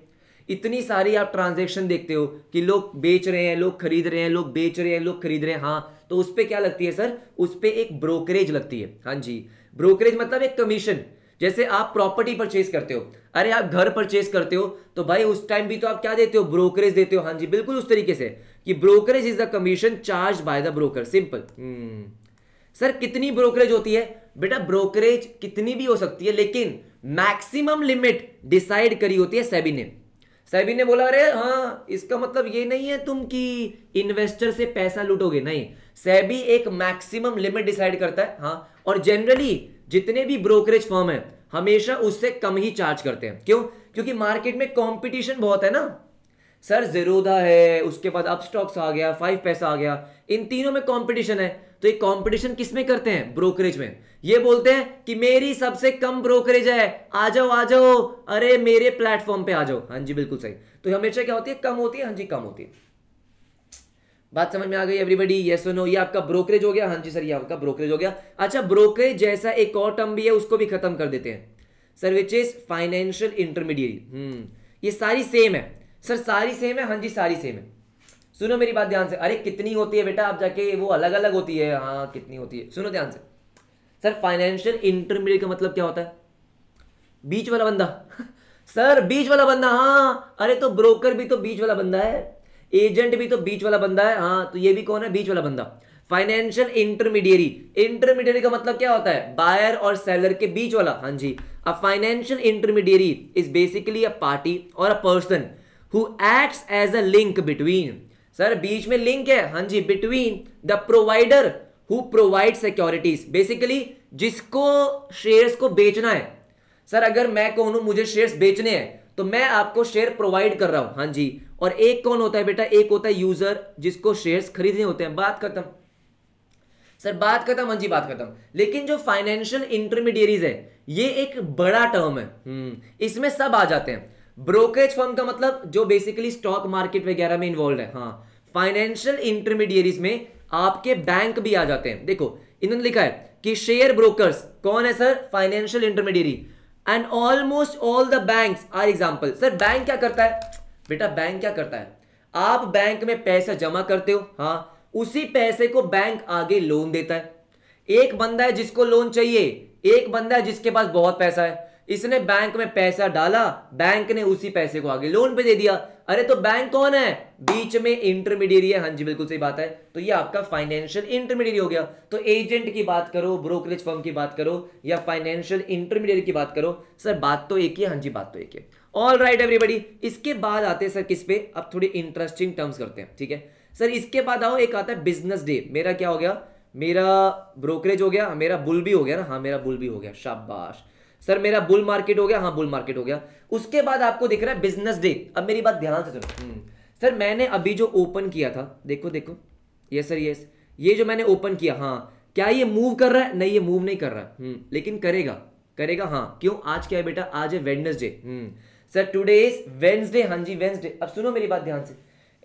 इतनी सारी आप ट्रांजैक्शन देखते हो कि लोग बेच रहे हैं, लोग खरीद रहे हैं, लोग बेच रहे हैं, लोग खरीद रहे हैं, हाँ, तो उस पे क्या लगती है सर? उस पे एक ब्रोकरेज लगती है। हाँ जी, ब्रोकरेज मतलब एक कमीशन। जैसे आप प्रॉपर्टी परचेज करते हो, अरे आप घर परचेज करते हो, तो भाई उस टाइम भी तो आप क्या देते हो? ब्रोकरेज देते हो। हाँ जी बिल्कुल उस तरीके से कि brokerage is the commission charge by the broker, simple. Sir कितनी ब्रोकरेज होती है? बेटा ब्रोकरेज कितनी भी हो सकती है, लेकिन मैक्सिमम लिमिट डिसाइड करी होती है सेबी ने। सेबी ने बोला अरे हाँ, इसका मतलब ये नहीं है तुम कि इन्वेस्टर से पैसा लूटोगे, नहीं। सेबी एक मैक्सिमम लिमिट डिसाइड करता है, हाँ, और जनरली जितने भी ब्रोकरेज फर्म है हमेशा उससे कम ही चार्ज करते हैं। क्यों? क्योंकि मार्केट में कंपटीशन बहुत है ना सर। जेरोदा है, उसके बाद अपस्टॉक्स आ गया, 5 पैसा आ गया, इन तीनों में कंपटीशन है। तो ये कंपटीशन किस में करते हैं? ब्रोकरेज में। ये बोलते हैं कि मेरी सबसे कम ब्रोकरेज है, आ जाओ आ जाओ, अरे मेरे प्लेटफॉर्म पे आ जाओ। हाँ जी बिल्कुल सही। तो हमेशा क्या होती है? कम होती है। हाँ जी कम होती है। बात समझ में आ गई एवरीबॉडी? यस और नो? ये आपका ब्रोकरेज हो गया। हाँ जी सर, ये आपका ब्रोकरेज हो गया। अच्छा, ब्रोकरेज जैसा एक और टर्म भी है, उसको भी खत्म कर देते हैं sir, which is financial intermediary. ये सारी सेम है सर, सारी सेम है। हाँ जी सारी सेम है। सुनो मेरी बात ध्यान से। अरे कितनी होती है बेटा? आप जाके वो अलग अलग होती है। हाँ कितनी होती है, सुनो ध्यान से। सर फाइनेंशियल इंटरमीडिएट का मतलब क्या होता है? बीच वाला बंदा सर बीच वाला बंदा, हाँ। अरे तो ब्रोकर भी तो बीच वाला बंदा है, एजेंट भी तो बीच वाला बंदा है, हाँ, तो ये भी कौन है? बीच वाला बंदा। Financial intermediary. इंटरमीडिएरी का मतलब क्या होता है? बायर और सेलर के बीच वाला। हाँ जी, a financial intermediary is basically a party और a person who acts as a link between. Sir बीच में लिंक है, हाँ जी, between the provider who provide securities. Basically जिसको शेयर्स को बेचना है। सर अगर मैं कहूं मुझे शेयर्स बेचने हैं तो मैं आपको शेयर प्रोवाइड कर रहा हूं, हाँ जी। और एक कौन होता है बेटा? एक होता है यूजर, जिसको शेयर्स खरीदने होते हैं। बात खत्म सर, बात खत्म। हाँ जी बात खत्म। लेकिन जो फाइनेंशियल इंटरमीडिएरीज है, ये एक बड़ा टर्म है। इसमें सब आ जाते हैं। ब्रोकरेज फर्म का मतलब जो बेसिकली स्टॉक मार्केट वगैरह में इन्वॉल्व है, हाँ। फाइनेंशियल इंटरमीडिएरीज में आपके बैंक भी आ जाते हैं। देखो इन्होंने लिखा है कि शेयर ब्रोकर्स कौन है sir? Financial intermediary. And almost all the banks are example. Sir bank क्या करता है बेटा? बैंक क्या करता है? आप बैंक में पैसा जमा करते हो, हाँ, उसी पैसे को बैंक आगे लोन देता है। एक बंदा है जिसको लोन चाहिए, एक बंदा है जिसके पास बहुत पैसा है, इसने बैंक में पैसा डाला, बैंक ने उसी पैसे को आगे लोन पे दे दिया। अरे तो बैंक कौन है? बीच में इंटरमीडिएरी है। हाँ जी बिल्कुल सही बात है। तो ये आपका फाइनेंशियल इंटरमीडिएरी हो गया। तो एजेंट की बात करो, ब्रोकरेज फर्म की बात करो, या फाइनेंशियल इंटरमीडिएरी की बात करो, सर बात तो एक ही है। हाँ जी बात तो एक है। All right everybody. इसके बाद आते हैं सर किस पे? अब थोड़ी इंटरेस्टिंग टर्म्स करते हैं, ठीक है सर। इसके बाद आओ, एक आता है बिजनेस डे। मेरा क्या हो गया? मेरा ब्रोकरेज हो गया, मेरा बुल भी हो गया ना, हाँ मेरा बुल भी हो गया, शाबाश सर। मेरा बुल मार्केट हो गया, हाँ बुल मार्केट हो गया। उसके बाद आपको दिख रहा है बिजनेस डे। अब मेरी बात ध्यान से सुनो सर, मैंने अभी जो ओपन किया था, देखो देखो, यस सर यस, ये जो मैंने ओपन किया, हाँ, क्या ये मूव कर रहा है? नहीं ये मूव नहीं कर रहा, लेकिन करेगा, करेगा, हाँ। क्यों? आज क्या है बेटा? आज है Wednesday. Sir today is Wednesday. हाँ जी वेडनेसडे। अब सुनो मेरी बात ध्यान से,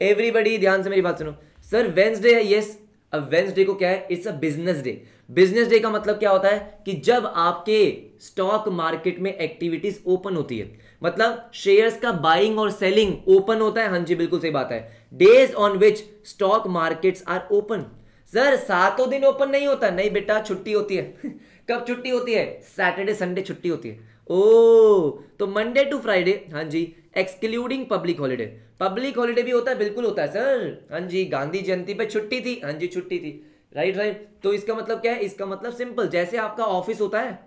एवरीबॉडी ध्यान से मेरी बात सुनो। सर वेडनेसडे है, यस। अब वेडनेसडे को क्या है? It's a business day. Business day का मतलब क्या होता है कि जब आपके स्टॉक मार्केट में एक्टिविटीज ओपन होती है, मतलब शेयर्स का बाइंग और सेलिंग ओपन होता है। हाँ जी बिल्कुल सही बात है। Days on which stock markets are open. Sir 7 दिन ओपन नहीं होता, नहीं बेटा, छुट्टी होती है कब छुट्टी होती है? सैटरडे संडे छुट्टी होती है। ओ तो मंडे टू फ्राइडे, हाँ जी, excluding public holiday. Public holiday भी होता है, बिल्कुल होता है सर, हाँ जी, गांधी जयंती पे छुट्टी थी, हाँ जी छुट्टी थी, राइट राइट। तो इसका मतलब क्या है, इसका मतलब सिंपल, जैसे आपका ऑफिस होता है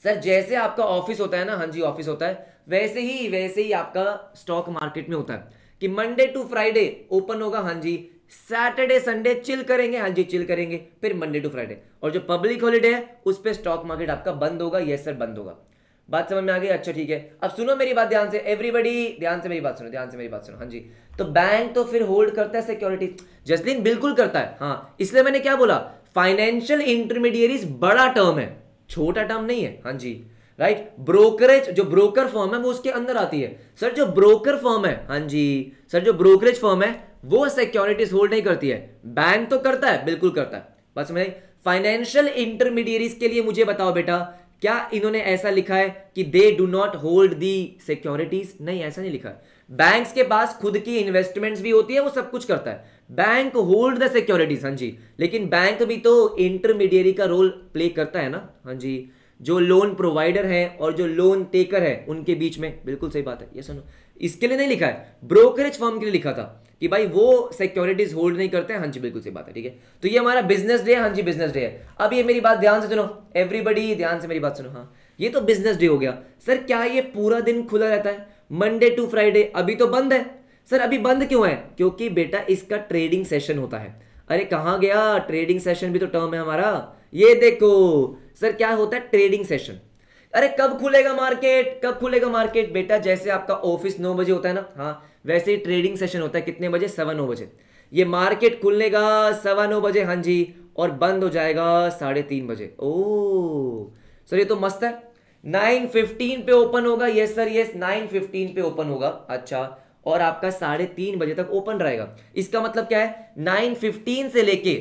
सर, जैसे आपका ऑफिस होता है ना, हाँ जी ऑफिस होता है, वैसे ही आपका स्टॉक मार्केट में होता है कि मंडे टू फ्राइडे ओपन होगा, हाँ जी, सैटरडे संडे चिल करेंगे, हाँ जी चिल करेंगे, फिर मंडे टू फ्राइडे, और जो पब्लिक हॉलीडे है उस पे स्टॉक मार्केट आपका बंद होगा, यस सर बंद होगा। बात समझ में आ गई, अच्छा ठीक है। अब सुनो मेरी बात ध्यान से, एवरीबडी ध्यान से मेरी बात सुनो, ध्यान से मेरी बात सुनो, हाँ जी। तो बैंक तो फिर होल्ड करता है सिक्योरिटी, जसलीन बिल्कुल करता है, हाँ, इसलिए मैंने क्या बोला, फाइनेंशियल इंटरमीडिएरीज बड़ा टर्म है, छोटा टर्म नहीं है, हाँ जी, राइट। ब्रोकरेज, जो ब्रोकर फर्म है वो उसके अंदर आती है सर, जो ब्रोकर फर्म है, हाँ जी सर, जो ब्रोकरेज फर्म है वो सिक्योरिटीज होल्ड नहीं करती है, बैंक तो करता है, बिल्कुल करता है। बस मैं फाइनेंशियल इंटरमीडिएरीज के लिए मुझे बताओ बेटा, क्या इन्होंने ऐसा लिखा है कि दे do not hold the securities? नहीं, ऐसा नहीं लिखा है। बैंक्स के पास खुद की इन्वेस्टमेंट्स भी होती है, वो सब कुछ करता है, बैंक होल्ड द सिक्योरिटीज, हाँ जी, लेकिन बैंक भी तो इंटरमीडिएरी का रोल प्ले करता है ना, हाँ जी, जो लोन प्रोवाइडर है और जो लोन टेकर है उनके बीच में, बिल्कुल सही बात है, ये सुनो, इसके लिए नहीं लिखा है, ब्रोकरेज फर्म के लिए लिखा था कि भाई वो सिक्योरिटीज होल्ड नहीं करते हैं, हाँ जी बिल्कुल सही बात है, ठीक है। तो ये हमारा बिजनेस डे है, हाँ जी बिजनेस डे है। अब ये मेरी बात ध्यान से सुनो, एवरीबडी ध्यान से मेरी बात सुनो, हाँ, ये तो बिजनेस डे हो गया सर, क्या ये पूरा दिन खुला रहता है मंडे टू फ्राइडे? अभी तो बंद है सर, अभी बंद क्यों है? क्योंकि बेटा इसका ट्रेडिंग सेशन होता है। अरे कहां गया, ट्रेडिंग सेशन भी तो टर्म है हमारा, ये देखो सर क्या होता है ट्रेडिंग सेशन। अरे कब खुलेगा मार्केट, कब खुलेगा मार्केट? बेटा जैसे आपका ऑफिस 9 बजे होता है ना, हाँ, वैसे ही ट्रेडिंग सेशन होता है, कितने बजे? 9:15 ये मार्केट खुलने का 9:15 हाँ जी, और बंद हो जाएगा 3:30 बजे। ओ सर ये तो मस्त है, 9:15 पे ओपन होगा, यस सर यस, 9:15 पे ओपन होगा, अच्छा, और आपका 3:30 बजे तक ओपन रहेगा। इसका मतलब क्या है, 9:15 से लेके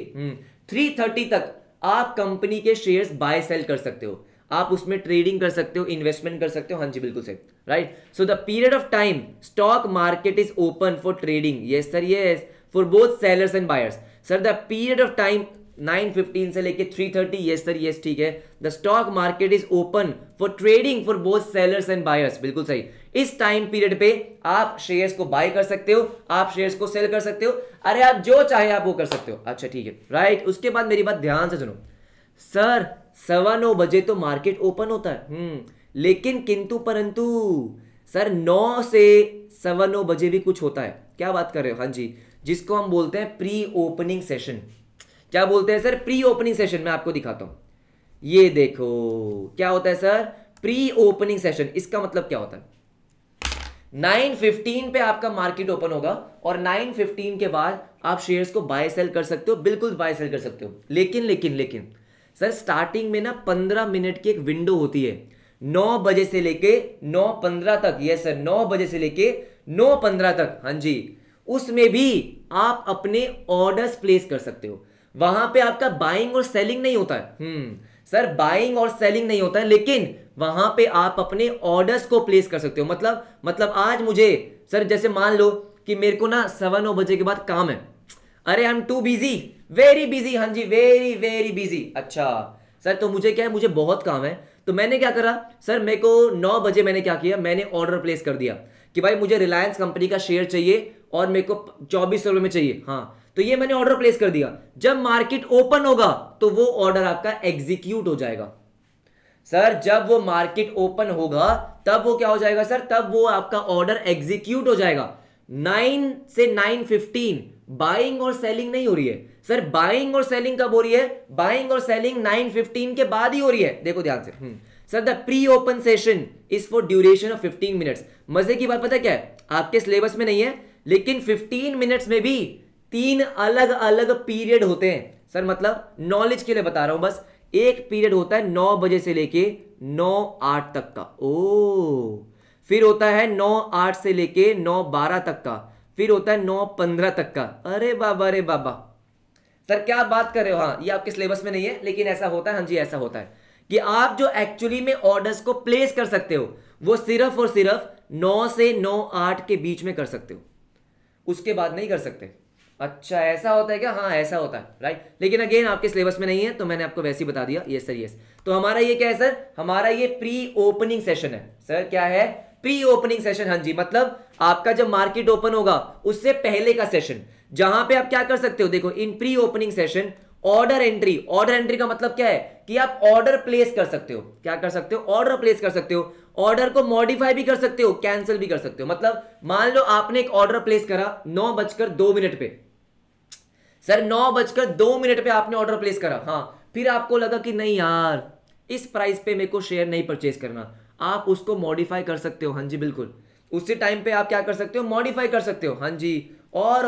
3:30 तक आप कंपनी के शेयर्स बाय सेल कर सकते हो, आप उसमें ट्रेडिंग कर सकते हो, इन्वेस्टमेंट कर सकते हो, हाँ जी बिल्कुल सही, right. So the period of time stock market is open for trading, yes sir yes, for both sellers and buyers. Sir the period of time 9:15 से लेके 3:30, यस सर यस ठीक है, the stock market is open for trading for both sellers and buyers, बिल्कुल सही। इस टाइम पीरियड पे आप शेयर्स को बाय कर सकते हो, आप शेयर्स को सेल कर सकते हो, अरे आप जो चाहे आप वो कर सकते हो, अच्छा ठीक है, राइट। उसके बाद मेरी बात ध्यान से सुनो सर, 9:15 बजे तो मार्केट ओपन होता है, लेकिन किंतु परंतु सर 9 से 9:15 बजे भी कुछ होता है। क्या बात कर रहे हो? हाँ जी, जिसको हम बोलते हैं प्री ओपनिंग सेशन। क्या बोलते हैं सर? Pre opening session. मैं आपको दिखाता हूं, ये देखो क्या होता है सर, प्री ओपनिंग सेशन। इसका मतलब क्या होता है, 9:15 पे आपका मार्केट ओपन होगा और 9:15 के बाद आप शेयर्स को बाय सेल कर सकते हो, बिल्कुल बाय सेल कर सकते हो, लेकिन लेकिन लेकिन सर स्टार्टिंग में ना 15 मिनट की एक विंडो होती है, 9 बजे से लेके 9:15 तक, यस सर 9 बजे से लेके 9:15 तक, हाँ जी, उसमें भी आप अपने ऑर्डर्स प्लेस कर सकते हो। वहां पे आपका बाइंग और सेलिंग नहीं होता है, सर बाइंग और सेलिंग नहीं होता है, लेकिन वहां पे आप अपने ऑर्डर्स को प्लेस कर सकते हो। मतलब आज मुझे सर, जैसे मान लो कि मेरे को ना 9:15 बजे के बाद काम है, अरे I am too busy, very busy, हाँ जी वेरी वेरी बिजी, अच्छा सर तो मुझे क्या है, मुझे बहुत काम है, तो मैंने क्या करा सर, मेरे को 9 बजे मैंने क्या किया, मैंने ऑर्डर प्लेस कर दिया कि भाई मुझे रिलायंस कंपनी का शेयर चाहिए और मेरे को 2400 रुपये में चाहिए, हाँ, तो ये मैंने ऑर्डर प्लेस कर दिया। जब मार्केट ओपन होगा तो वो ऑर्डर आपका एग्जीक्यूट हो जाएगा सर, जब वो मार्केट ओपन होगा तब वो क्या हो जाएगा सर, तब वो आपका ऑर्डर एग्जीक्यूट हो जाएगा। 9 से 9:15 बाइंग और सेलिंग नहीं हो रही है सर, बाइंग और सेलिंग कब हो रही है, बाइंग और सेलिंग 9:15 के बाद ही हो रही है। देखो ध्यान से sir, the pre open session is for duration of 15 minutes. मजे की बात पता क्या है, आपके सिलेबस में नहीं है, लेकिन 15 मिनट्स में भी 3 अलग अलग पीरियड होते हैं सर, मतलब नॉलेज के लिए बता रहा हूं बस। एक पीरियड होता है 9 बजे से लेके 9:08 तक का, ओ, फिर होता है 9:08 से लेके 9:12 तक का, फिर होता है 9:15 तक का। अरे बाबा रे बाबा, सर क्या बात कर रहे हो, हाँ ये आपके सिलेबस में नहीं है, लेकिन ऐसा होता है, हाँ जी ऐसा होता है कि आप जो एक्चुअली में ऑर्डर्स को प्लेस कर सकते हो वो सिर्फ और सिर्फ 9 से 9:08 के बीच में कर सकते हो, उसके बाद नहीं कर सकते। अच्छा ऐसा होता है क्या? हाँ ऐसा होता है, राइट। लेकिन अगेन आपके सिलेबस में नहीं है तो मैंने आपको वैसे ही बता दिया। Yes sir, yes. तो हमारा ये क्या है सर? हमारा ये प्री ओपनिंग सेशन है सर। क्या है? Pre opening session. हाँ जी, मतलब आपका जब मार्केट ओपन होगा उससे पहले का सेशन, जहां पे आप क्या कर सकते हो, देखो इन pre opening session order entry. Order entry का मतलब क्या है कि आप ऑर्डर प्लेस कर सकते हो। क्या कर सकते हो? ऑर्डर प्लेस कर सकते हो। ऑर्डर को मॉडिफाई भी कर सकते हो, कैंसिल भी कर सकते हो। मतलब मान लो आपने एक ऑर्डर प्लेस करा 9:02 पे, सर 9:02 पे आपने ऑर्डर प्लेस करा। हाँ, फिर आपको लगा कि नहीं यार इस प्राइस पे मेरे को शेयर नहीं परचेज करना, आप उसको मॉडिफाई कर सकते हो। हाँ जी बिल्कुल, उसी टाइम पे आप क्या कर सकते हो? मॉडिफाई कर सकते हो। हाँ जी, और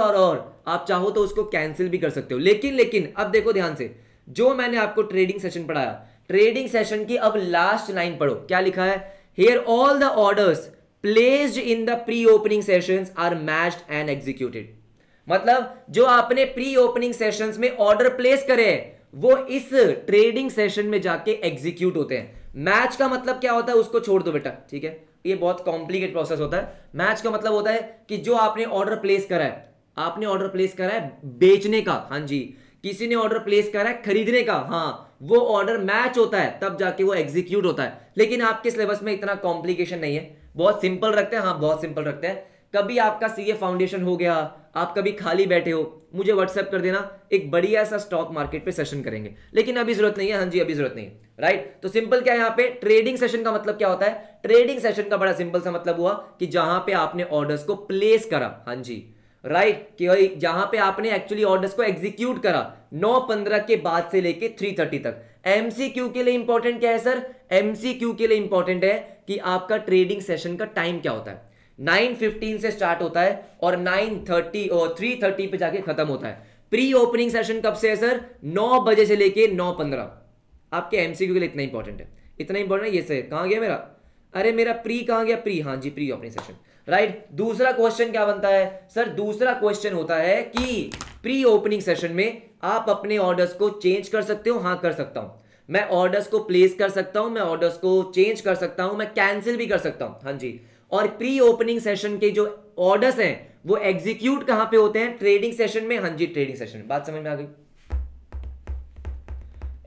आप चाहो तो उसको कैंसिल भी कर सकते हो। लेकिन अब देखो ध्यान से, जो मैंने आपको ट्रेडिंग सेशन पढ़ाया, ट्रेडिंग सेशन की अब लास्ट लाइन पढ़ो, क्या लिखा है? Here all the orders placed in the pre opening sessions are matched and executed. मतलब जो आपने प्री ओपनिंग सेशंस में ऑर्डर प्लेस करे वो इस ट्रेडिंग सेशन में जाके एग्जीक्यूट होते हैं। मैच का मतलब क्या होता है उसको छोड़ दो बेटा, ठीक है, ये बहुत कॉम्प्लिकेट प्रोसेस होता है। मैच का मतलब होता है कि जो आपने ऑर्डर प्लेस करा है, आपने ऑर्डर प्लेस करा है बेचने का, हाँ जी, किसी ने ऑर्डर प्लेस करा है खरीदने का, हाँ, वो ऑर्डर मैच होता है तब जाके वो एग्जीक्यूट होता है। लेकिन आपके सिलेबस में इतना कॉम्प्लिकेशन नहीं है, बहुत सिंपल रखते हैं। हाँ बहुत सिंपल रखते हैं। कभी आपका सीए फाउंडेशन हो गया, आप कभी खाली बैठे हो, मुझे व्हाट्सएप कर देना, एक बढ़िया सा स्टॉक मार्केट पे सेशन करेंगे। लेकिन अभी जरूरत नहीं है। हाँ जी अभी जरूरत नहीं है, राइट। तो सिंपल क्या है यहाँ पे? ट्रेडिंग सेशन का मतलब क्या होता है? ट्रेडिंग सेशन का बड़ा सिंपल सा मतलब हुआ कि जहां पे आपने ऑर्डर्स को प्लेस करा, हाँ जी, राइट, कि जहां पे आपने एक्चुअली ऑर्डर्स को एग्जीक्यूट करा 9:15 के बाद से लेके 3:30 तक। एमसीक्यू के लिए इंपॉर्टेंट क्या है सर? एमसीक्यू के लिए इंपॉर्टेंट है कि आपका ट्रेडिंग सेशन का टाइम क्या होता है। 9:15 से स्टार्ट होता है और 9:30 और 3:30 पे जाके खत्म होता है। प्री ओपनिंग सेशन कब से है सर? 9 बजे से लेके 9:15। आपके एमसीक्यू के लिए इतना इंपॉर्टेंट है, इतना इंपॉर्टेंट है। ये सर कहां गया मेरा? अरे मेरा प्री कहां गया? प्री, हाँ जी, प्री ओपनिंग सेशन, राइट। दूसरा क्वेश्चन क्या बनता है सर? दूसरा क्वेश्चन होता है कि प्री ओपनिंग सेशन में आप अपने ऑर्डर्स को चेंज कर सकते हो। हाँ कर सकता हूं, मैं ऑर्डर्स को प्लेस कर सकता हूं, मैं ऑर्डर्स को चेंज कर सकता हूं, मैं कैंसिल भी कर सकता हूं। हाँ जी, और प्री ओपनिंग सेशन के जो ऑर्डर्स हैं वो एग्जीक्यूट कहां पे होते हैं? ट्रेडिंग सेशन में। हाँ जी ट्रेडिंग सेशन। बात समझ में आ गई?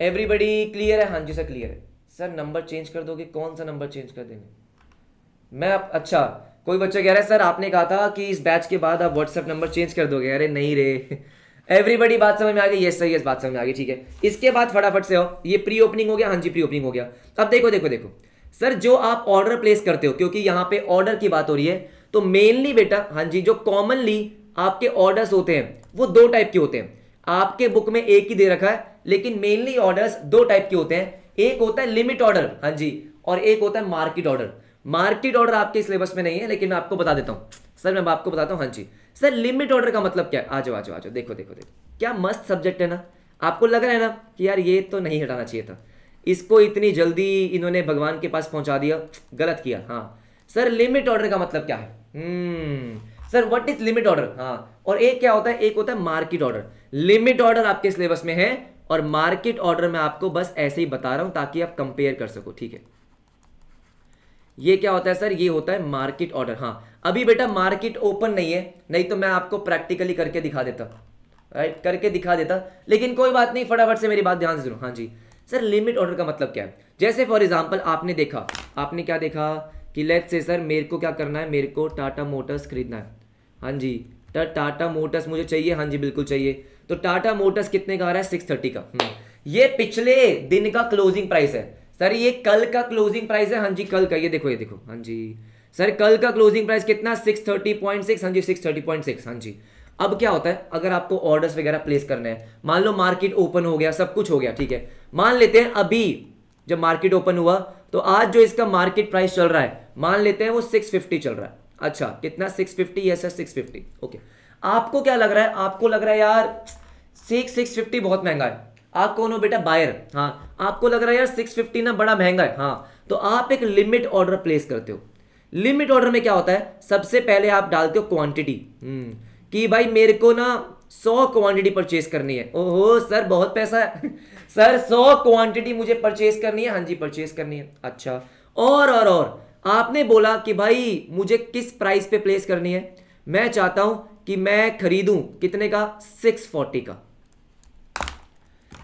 एवरीबॉडी क्लियर है? हाँ जी सर क्लियर है। सर नंबर चेंज कर दोगे? कौन सा नंबर चेंज कर देंगे? मैं अच्छा, कोई बच्चा कह रहा है सर आपने कहा था कि इस बैच के बाद आप व्हाट्सएप नंबर चेंज कर दोगे। अरे नहीं रे एवरीबॉडी बात समझ में आ गई? यस सर यस, बात समझ में आ गई, ठीक है। इसके बाद फटाफट से आओ, ये प्री ओपनिंग हो गया। हाँ जी प्री ओपनिंग हो गया। अब देखो देखो देखो सर, जो आप ऑर्डर प्लेस करते हो, क्योंकि यहां पे ऑर्डर की बात हो रही है, तो मेनली बेटा, हाँ जी, जो कॉमनली आपके ऑर्डर्स होते हैं वो दो टाइप के होते हैं। आपके बुक में एक ही दे रखा है, लेकिन मेनली ऑर्डर्स दो टाइप के होते हैं। एक होता है लिमिट ऑर्डर, हाँ जी, और एक होता है मार्केट ऑर्डर। मार्केट ऑर्डर आपके सिलेबस में नहीं है, लेकिन मैं आपको बता देता हूं सर, मैं आपको बताता हूं। हाँ जी सर, लिमिट ऑर्डर का मतलब क्या है? आ जाओ आ जाओ आ जाओ, देखो देखो देखो, क्या मस्त सब्जेक्ट है ना। आपको लग रहा है ना कि यार ये तो नहीं हटाना चाहिए था, इसको इतनी जल्दी इन्होंने भगवान के पास पहुंचा दिया, गलत किया। हाँ सर, लिमिट ऑर्डर का मतलब क्या है? Sir what is limit order? हाँ, और एक क्या होता है? एक होता है मार्केट ऑर्डर। लिमिट ऑर्डर आपके सिलेबस में है और मार्केट ऑर्डर मैं आपको बस ऐसे ही बता रहा हूं ताकि आप कंपेयर कर सको, ठीक है। ये क्या होता है सर? ये होता है मार्केट ऑर्डर। हाँ, अभी बेटा मार्केट ओपन नहीं है, नहीं तो मैं आपको प्रैक्टिकली करके दिखा देता, राइट, करके दिखा देता। लेकिन कोई बात नहीं, फटाफट से मेरी बात ध्यान से सुनो। हाँ जी सर, लिमिट ऑर्डर का मतलब क्या है? जैसे फॉर एग्जांपल आपने देखा, आपने क्या देखा कि लेट्स से सर मेरे को क्या करना है, मेरे को टाटा मोटर्स खरीदना है। हाँ जी, टाटा मोटर्स मुझे चाहिए। हाँ जी बिल्कुल चाहिए। तो टाटा मोटर्स कितने का आ रहा है? 630 का। ये पिछले दिन का क्लोजिंग प्राइस है सर, ये कल का क्लोजिंग प्राइस है। हाँ जी कल का, ये देखो ये देखो। हाँ जी सर, कल का क्लोजिंग प्राइस कितना? 630.6। हाँ जी 630.6। हाँ जी, अब क्या होता है, अगर आपको ऑर्डर्स वगैरह प्लेस करने हैं, मान लो मार्केट ओपन हो गया, सब कुछ हो गया, ठीक है। मान लेते हैं अभी जब मार्केट ओपन हुआ तो आज जो इसका मार्केट प्राइस चल रहा है, मान लेते हैं वो 650 चल रहा है। अच्छा कितना? 650। Yes sir 650। ओके, आपको क्या लग रहा है? आपको लग रहा है यार 650 बहुत महंगा है। आप कौन हो बेटा? बायर। हाँ, आपको लग रहा है यार 650 ना बड़ा महंगा है। हाँ, तो आप एक लिमिट ऑर्डर प्लेस करते हो। लिमिट ऑर्डर में क्या होता है? सबसे पहले आप डालते हो क्वांटिटी, कि भाई मेरे को ना 100 क्वांटिटी परचेस करनी है। ओहो सर बहुत पैसा है सर, 100 क्वांटिटी मुझे परचेस करनी है। हाँ जी परचेस करनी है। अच्छा, और आपने बोला कि भाई मुझे किस प्राइस पे प्लेस करनी है? मैं चाहता हूं कि मैं खरीदूं कितने का, 640 का।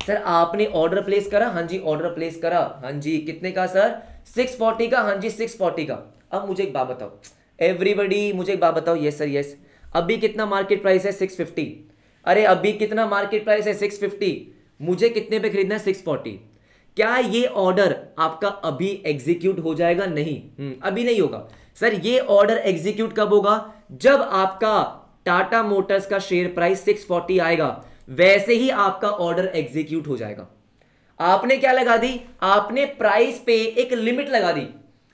सर आपने ऑर्डर प्लेस करा, हाँ जी ऑर्डर प्लेस करा, हाँ जी कितने का सर, 640 का, हाँ जी 640 का। अब मुझे एक बात बताओ एवरीबॉडी, मुझे एक बात बताओ, यस सर यस, अभी कितना मार्केट प्राइस है 650, अरे अभी कितना मार्केट प्राइस है 650, मुझे कितने पे खरीदना है 640। क्या ये ऑर्डर आपका अभी एग्जीक्यूट हो जाएगा, नहीं अभी नहीं होगा सर। ये ऑर्डर एग्जीक्यूट कब होगा, जब आपका टाटा मोटर्स का शेयर प्राइस 640 आएगा, वैसे ही आपका ऑर्डर एग्जीक्यूट हो जाएगा। आपने क्या लगा दी, आपने प्राइस पे एक लिमिट लगा दी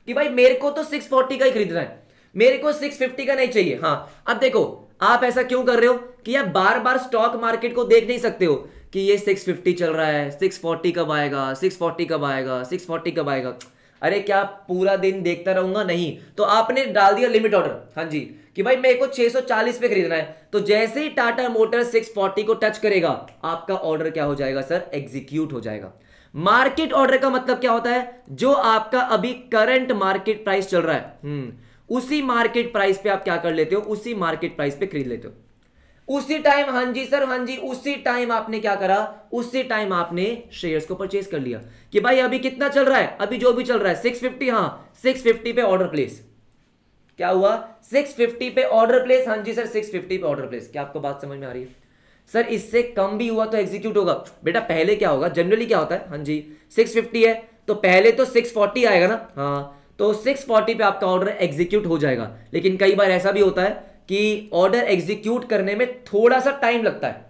कि भाई मेरे को तो 640 का ही खरीदना है, मेरे को 650 का नहीं चाहिए। हाँ अब देखो आप ऐसा क्यों कर रहे हो कि आप बार बार स्टॉक मार्केट को देख नहीं सकते हो कि ये 650 चल रहा है, 640 कब आएगा, 640 कब आएगा, 640 कब आएगा। अरे क्या पूरा दिन देखता रहूंगा, नहीं। तो आपने डाल दिया लिमिट ऑर्डर, हाँ जी, कि भाई मेरे को 640 पे खरीदना है। तो जैसे ही टाटा मोटर 640 को टच करेगा, आपका ऑर्डर क्या हो जाएगा सर, एग्जीक्यूट हो जाएगा। मार्केट ऑर्डर का मतलब क्या होता है, जो आपका अभी करंट मार्केट प्राइस चल रहा है, उसी मार्केट प्राइस पे आप क्या कर लेते हो, उसी मार्केट प्राइस पे खरीद लेते हो उसी टाइम। हाँ जी सर, हाँ जी उसी टाइम आपने क्या करा, उसी टाइम आपने शेयर्स को परचेज कर लिया कि भाई अभी कितना चल रहा है, अभी जो भी चल रहा है 650, हाँ 650 पे ऑर्डर प्लेस। क्या हुआ, 650 पे ऑर्डर प्लेस, हाँ जी सर 650 पे ऑर्डर प्लेस। क्या आपको बात समझ में आ रही है सर, इससे कम भी हुआ तो एग्जीक्यूट होगा। बेटा पहले क्या होगा, जनरली क्या होता है, हाँ जी 650 है तो पहले तो 640 आएगा ना, हाँ तो 640 पे आपका ऑर्डर एग्जीक्यूट हो जाएगा। लेकिन कई बार ऐसा भी होता है कि ऑर्डर एग्जीक्यूट करने में थोड़ा सा टाइम लगता है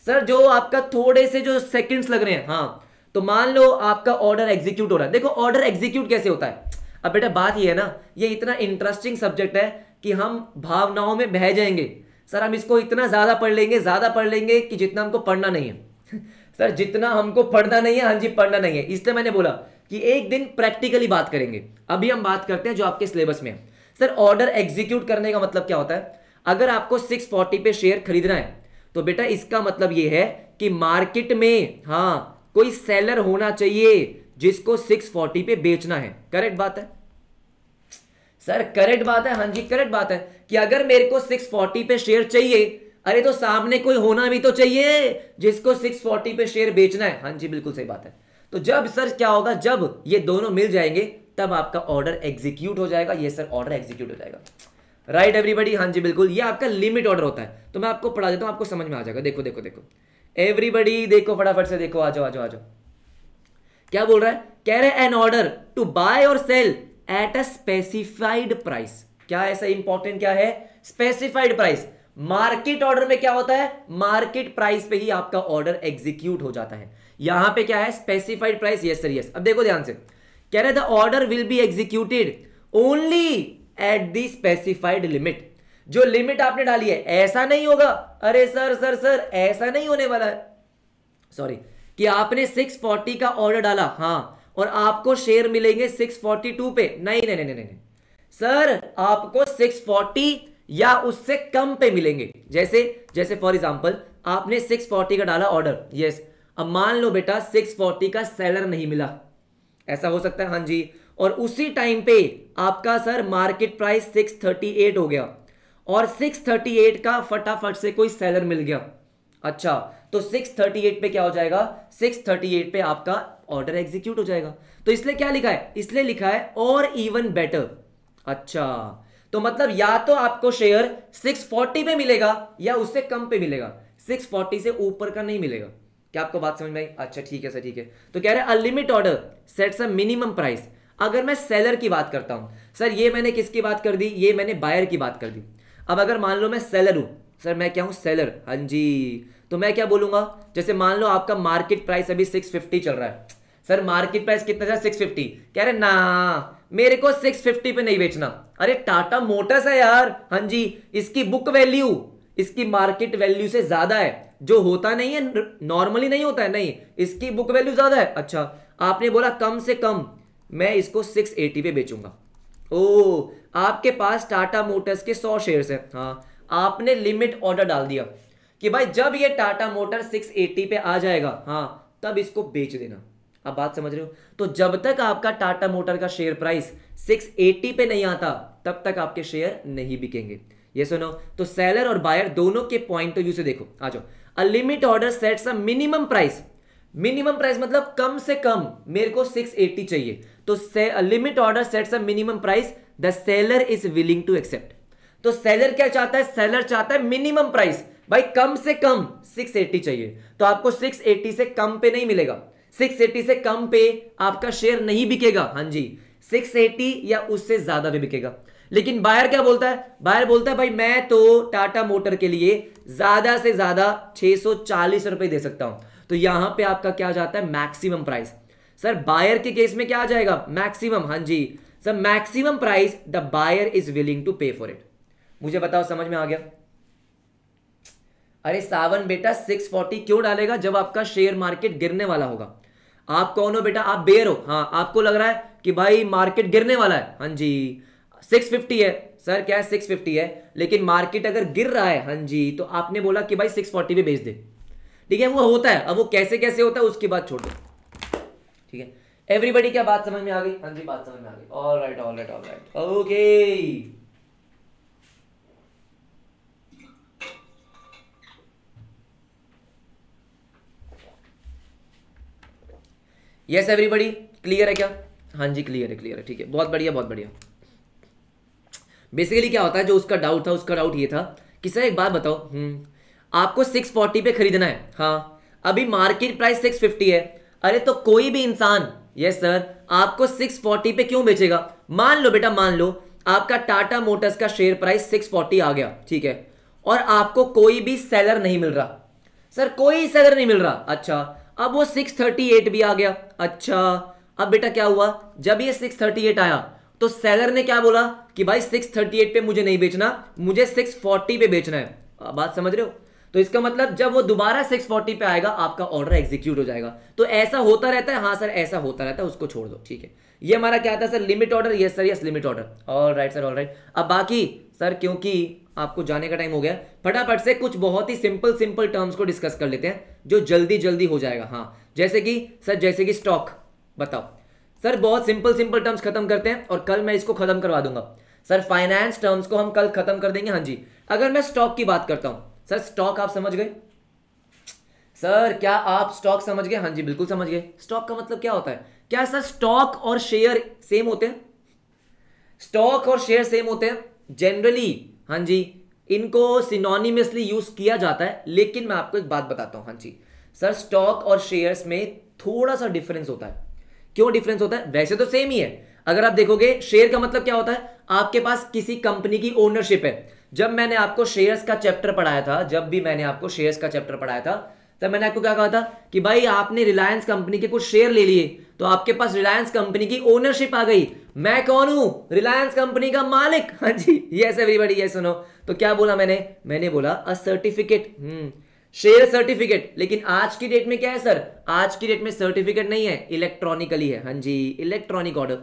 सर, जो आपका थोड़े से जो सेकंड्स लग रहे हैं। हाँ तो मान लो आपका ऑर्डर एग्जीक्यूट हो रहा है, देखो ऑर्डर एग्जीक्यूट कैसे होता है। अब बेटा बात ये है ना, ये इतना इंटरेस्टिंग सब्जेक्ट है कि हम भावनाओं में बह जाएंगे सर, हम इसको इतना ज्यादा पढ़ लेंगे कि जितना हमको पढ़ना नहीं है सर, जितना हमको पढ़ना नहीं है, हाँ जी पढ़ना नहीं है। इसलिए मैंने बोला कि एक दिन प्रैक्टिकली बात करेंगे। अभी हम बात करते हैं जो आपके सिलेबस में है। सर ऑर्डर एग्जीक्यूट करने का मतलब क्या होता है, अगर आपको 640 पे शेयर खरीदना है तो बेटा इसका मतलब यह है कि मार्केट में हाँ कोई सेलर होना चाहिए जिसको 640 पे बेचना है। करेक्ट बात है सर, करेक्ट बात है, हाँ जी करेक्ट बात है कि अगर मेरे को 640 पे शेयर चाहिए, अरे तो सामने कोई होना भी तो चाहिए जिसको 640 पे शेयर बेचना है। हाँ जी बिल्कुल सही बात है। तो जब सर क्या होगा, जब ये दोनों मिल जाएंगे तब आपका ऑर्डर एग्जीक्यूट हो जाएगा। ये सर ऑर्डर एग्जीक्यूट हो जाएगा, राइट एवरीबॉडी, हाँ जी बिल्कुल। ये आपका लिमिट ऑर्डर होता है। तो मैं आपको पढ़ा देता हूं, आपको समझ में आ जाएगा। देखो देखो देखो एवरीबॉडी, देखो फटाफट से देखो, आ जाओ आ जाओ आ जाओ। क्या बोल रहा है, कह रहे हैं एन ऑर्डर टू बाय और sell at a specified price. क्या ऐसा इंपॉर्टेंट क्या है, स्पेसिफाइड प्राइस। मार्केट ऑर्डर में क्या होता है, मार्केट प्राइस पे ही आपका ऑर्डर एग्जीक्यूट हो जाता है। यहां पे क्या है, specified price. Yes sir yes. अब देखो ध्यान से, कह रहे the order will be executed only at the specified limit. जो लिमिट आपने डाली है, ऐसा नहीं होगा, अरे सर सर सर ऐसा नहीं होने वाला है, सॉरी, कि आपने 640 का ऑर्डर डाला, हाँ, और आपको शेयर मिलेंगे 642 पे। नहीं नहीं नहीं नहीं नहीं सर, आपको 640 या उससे कम पे मिलेंगे। जैसे जैसे फॉर एग्जांपल आपने 640 का डाला ऑर्डर, यस, अब मान लो बेटा 640 का सेलर नहीं मिला, ऐसा हो सकता है, हाँ जी, और उसी टाइम पे आपका सर मार्केट प्राइस 638 हो गया और 638 का फटाफट से कोई सेलर मिल गया। अच्छा, तो 638 पे क्या हो जाएगा, 638 पे आपका ऑर्डर एग्जीक्यूट हो जाएगा। तो इसलिए क्या लिखा है, इसलिए लिखा है और इवन बेटर। अच्छा, तो मतलब या तो आपको शेयर 640 पे मिलेगा या उससे कम पे मिलेगा, 640 से ऊपर का नहीं मिलेगा। क्या आपको बात समझ में आई? अच्छा ठीक है सर, ठीक है। तो कह रहे हैं अ limit order sets a minimum price. अगर मैं सेलर की बात करता हूं सर, ये मैंने किसकी बात कर दी, ये मैंने बायर की बात कर दी। अब अगर मान लो मैं सेलर हूं सर, मैं क्या हूं, सेलर, हाँ जी, तो मैं क्या बोलूंगा, जैसे मान लो आपका मार्केट प्राइस अभी 650 चल रहा है सर, मार्केट प्राइस कितना था 650, कह रहे ना मेरे को 650 पे नहीं बेचना। अरे टाटा मोटर्स है यार, हाँ जी, इसकी बुक वैल्यू इसकी मार्केट वैल्यू से ज्यादा है, जो होता नहीं है, नॉर्मली नहीं होता है, नहीं, इसकी बुक वैल्यू ज्यादा है। अच्छा, आपने बोला कम से कम मैं इसको 680 पे बेचूंगा। ओ, आपके पास टाटा मोटर्स के 100 शेयर्स है, हाँ, आपने लिमिट ऑर्डर डाल दिया कि भाई जब ये टाटा मोटर 680 पे आ जाएगा, हाँ, तब इसको बेच देना। अब बात समझ रहे हो? तो जब तक आपका टाटा मोटर का शेयर प्राइस 680 पे नहीं आता, तब तक आपके शेयर नहीं बिकेंगे। ये सुनो, तो सेलर और बायर दोनों के पॉइंट ऑफ व्यू से देखो, आ जाओ। A limit order sets a minimum price, minimum price मतलब कम से कम मेरे को 680 चाहिए, तो limit order sets a minimum price the seller is willing to accept. तो सेलर क्या चाहता है, सेलर चाहता है मिनिमम प्राइस, भाई कम से कम 680 चाहिए, तो आपको 680 से कम पे नहीं मिलेगा, 680 से कम पे आपका शेयर नहीं बिकेगा, हाँ जी 680 या उससे ज्यादा भी बिकेगा। लेकिन बायर क्या बोलता है, बायर बोलता है भाई मैं तो टाटा मोटर के लिए ज्यादा से ज्यादा 640 रुपए दे सकता हूं, तो यहां पे आपका क्या जाता है, मैक्सिमम प्राइस। सर बायर के केस में क्या आ जाएगा, मैक्सिमम, हाँ जी sir maximum price the buyer is willing to pay for it. मुझे बताओ समझ में आ गया? अरे सावन बेटा 640 क्यों डालेगा जब आपका शेयर मार्केट गिरने वाला होगा? आप कौन हो बेटा, आप बेयर हो, हाँ आपको लग रहा है कि भाई मार्केट गिरने वाला है, हाँ जी 650 है, सर क्या है 650 है, लेकिन मार्केट अगर गिर रहा है, हाँ जी, तो आपने बोला कि भाई 640 पे बेच दे, ठीक है, वो होता है, अब वो कैसे कैसे होता है उसकी बात छोड़ दो, ठीक है। एवरीबडी क्या बात समझ में आ गई? हाँ जी बात समझ में आ गई, all right all right all right, okay. Yes everybody clear है क्या? हाँ जी क्लियर है, क्लियर है, ठीक है, बहुत बढ़िया बहुत बढ़िया। बेसिकली क्या होता है, जो उसका डाउट था, उसका डाउट ये था कि सर एक बात बताओ, आपको 640 पे खरीदना है, हाँ अभी मार्केट प्राइस 650 है, अरे तो कोई भी इंसान, यस सर, आपको 640 पे क्यों बेचेगा? मान लो बेटा, मान लो आपका टाटा मोटर्स का शेयर प्राइस 640 आ गया, ठीक है, और आपको कोई भी सेलर नहीं मिल रहा, सर कोई सेलर नहीं मिल रहा, अच्छा अब वो 638 भी आ गया, अच्छा अब बेटा क्या हुआ, जब ये 638 आया तो सेलर ने क्या बोला कि भाई 638 पे मुझे नहीं बेचना, मुझे 640 पे बेचना है, बात समझ रहे हो? तो इसका मतलब जब वो दोबारा 640 पे आएगा आपका ऑर्डर एग्जीक्यूट हो जाएगा, तो ऐसा होता रहता है, हाँ सर ऐसा होता रहता है, उसको छोड़ दो, ठीक है। ये हमारा क्या था sir, limit order, yes sir yes limit order, all right sir all right. अब बाकी सर क्योंकि आपको जाने का टाइम हो गया, फटाफट से कुछ बहुत ही सिंपल सिंपल टर्म्स को डिस्कस कर लेते हैं जो जल्दी जल्दी हो जाएगा, हाँ जैसे कि सर, जैसे कि स्टॉक, बताओ सर, बहुत सिंपल सिंपल टर्म्स खत्म करते हैं और कल मैं इसको खत्म करवा दूंगा सर, फाइनेंस टर्म्स को हम कल खत्म कर देंगे, हाँ जी। अगर मैं स्टॉक की बात करता हूं सर, स्टॉक आप समझ गए? सर क्या आप स्टॉक समझ गए? हाँ जी बिल्कुल समझ गए। स्टॉक का मतलब क्या होता है? क्या सर स्टॉक और शेयर सेम होते हैं? स्टॉक और शेयर सेम होते हैं जनरली, हाँ जी, इनको सिनोनिमसली यूज किया जाता है, लेकिन मैं आपको एक बात बताता हूं, हाँ जी सर, स्टॉक और शेयर्स में थोड़ा सा डिफरेंस होता है। क्यों डिफरेंस होता है? वैसे तो सेम ही है, अगर आप देखोगे शेयर का मतलब क्या होता है, आपके पास किसी कंपनी की ओनरशिप है। जब मैंने आपको शेयर्स का चैप्टर पढ़ाया था, जब भी मैंने आपको शेयर्स का चैप्टर पढ़ाया था, तब मैंने आपको क्या कहा था कि भाई आपने रिलायंस कंपनी के कुछ शेयर ले लिए, तो आपके पास रिलायंस कंपनी की ओनरशिप आ गई। मैं कौन हूं? रिलायंस कंपनी का मालिक, हाँ जी यस एवरीबॉडी, ये सुनो, तो क्या बोला मैंने बोला अ सर्टिफिकेट, शेयर सर्टिफिकेट। लेकिन आज की डेट में क्या है सर? आज की डेट में सर्टिफिकेट नहीं है, इलेक्ट्रॉनिकली है, हाँ जी electronic order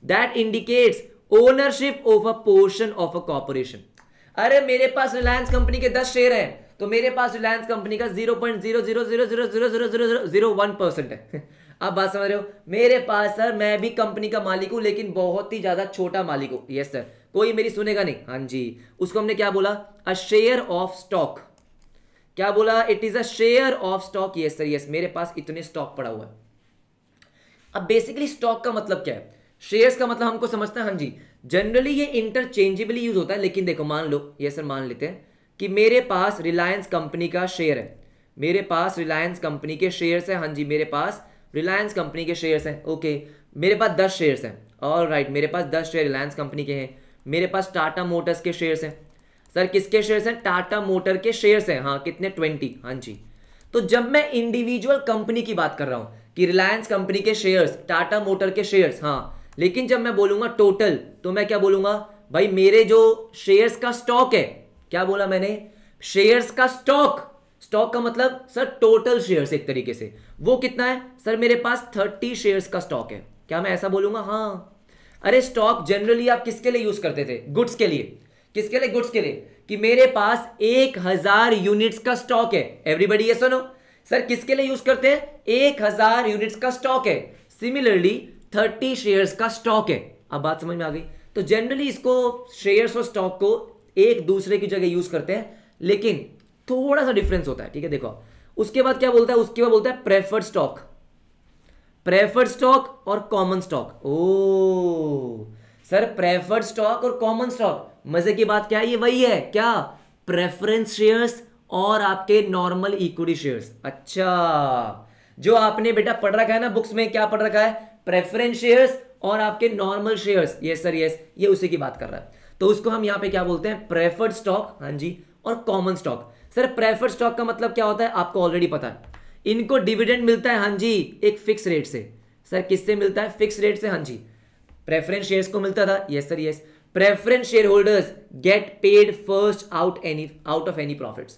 that indicates ownership of a portion of a corporation. अरे मेरे पास रिलायंस कंपनी के 10 शेयर हैं, तो मेरे पास रिलायंस कंपनी का 0.000000001% है। आप बात समझ रहे हो? मेरे पास सर, मैं भी कंपनी का मालिक हूं, लेकिन बहुत ही ज्यादा छोटा मालिक हूं, यस सर, कोई मेरी सुनेगा नहीं, हाँ जी। उसको हमने क्या बोला? A share of stock. क्या बोला? It is a share of stock, yes sir yes, मेरे पास इतने स्टॉक पड़ा हुआ है। अब बेसिकली स्टॉक का मतलब क्या है, शेयर्स का मतलब हमको समझता है, हाँ जी जनरली ये इंटरचेंजेबली यूज होता है, लेकिन देखो मान लो, ये सर मान लेते हैं कि मेरे पास रिलायंस कंपनी का शेयर है, मेरे पास रिलायंस कंपनी के शेयर्स है, हाँ जी मेरे पास रिलायंस कंपनी के शेयर्स हैं, ओके, मेरे पास 10 शेयर्स हैं, ऑल राइट, मेरे पास 10 शेयर रिलायंस कंपनी के हैं, मेरे पास टाटा मोटर्स के शेयर्स हैं। सर किसके शेयर्स हैं? टाटा मोटर के शेयर्स हैं, हाँ कितने? 20, हाँ जी। तो जब मैं इंडिविजुअल कंपनी की बात कर रहा हूं कि रिलायंस कंपनी के शेयर्स, टाटा मोटर के शेयर्स, हाँ, लेकिन जब मैं बोलूंगा टोटल, तो मैं क्या बोलूंगा? भाई मेरे जो शेयर्स का स्टॉक है, क्या बोला मैंने? शेयर्स का स्टॉक। स्टॉक का मतलब सर टोटल शेयर्स, एक तरीके से वो कितना है? सर मेरे पास 30 शेयर्स का स्टॉक है, क्या मैं ऐसा बोलूंगा? हाँ। अरे स्टॉक जनरली आप किसके लिए यूज करते थे? गुड्स के लिए। किसके लिए? गुड्स के लिए, कि मेरे पास 1000 यूनिट्स का स्टॉक है। एवरीबॉडी ये सुनो, सर किसके लिए यूज करते हैं? 1000 यूनिट्स का स्टॉक है, सिमिलरली 30 शेयर्स का स्टॉक है। अब बात समझ में आ गई? तो जनरली इसको शेयर्स और स्टॉक को एक दूसरे की जगह यूज करते हैं, लेकिन थोड़ा सा डिफरेंस होता है, ठीक है। देखो उसके बाद क्या बोलता है, उसके बाद बोलता है प्रेफर्ड स्टॉक, प्रेफर्ड स्टॉक और कॉमन स्टॉक। ओ सर, प्रेफर्ड स्टॉक और कॉमन स्टॉक, मजे की बात क्या है, ये वही है क्या, प्रेफरेंस शेयर्स और आपके नॉर्मल इक्विटी शेयर्स। अच्छा, जो आपने बेटा पढ़ रखा है ना बुक्स में, क्या पढ़ रखा है, प्रेफरेंस शेयर्स और आपके normal shares, yes sir yes, ये उसी की बात कर रहा है। तो उसको हम यहां पे क्या बोलते हैं, प्रेफर्ड स्टॉक, हाँ जी, और common stock. Sir preferred stock का मतलब क्या होता है, आपको ऑलरेडी पता है, इनको डिविडेंड मिलता है, हाँ जी, एक फिक्स रेट से। सर किससे मिलता है, फिक्स रेट से, हाँ जी, प्रेफरेंस शेयर्स को मिलता था, yes sir yes. Preference share holders get paid first out of any profits,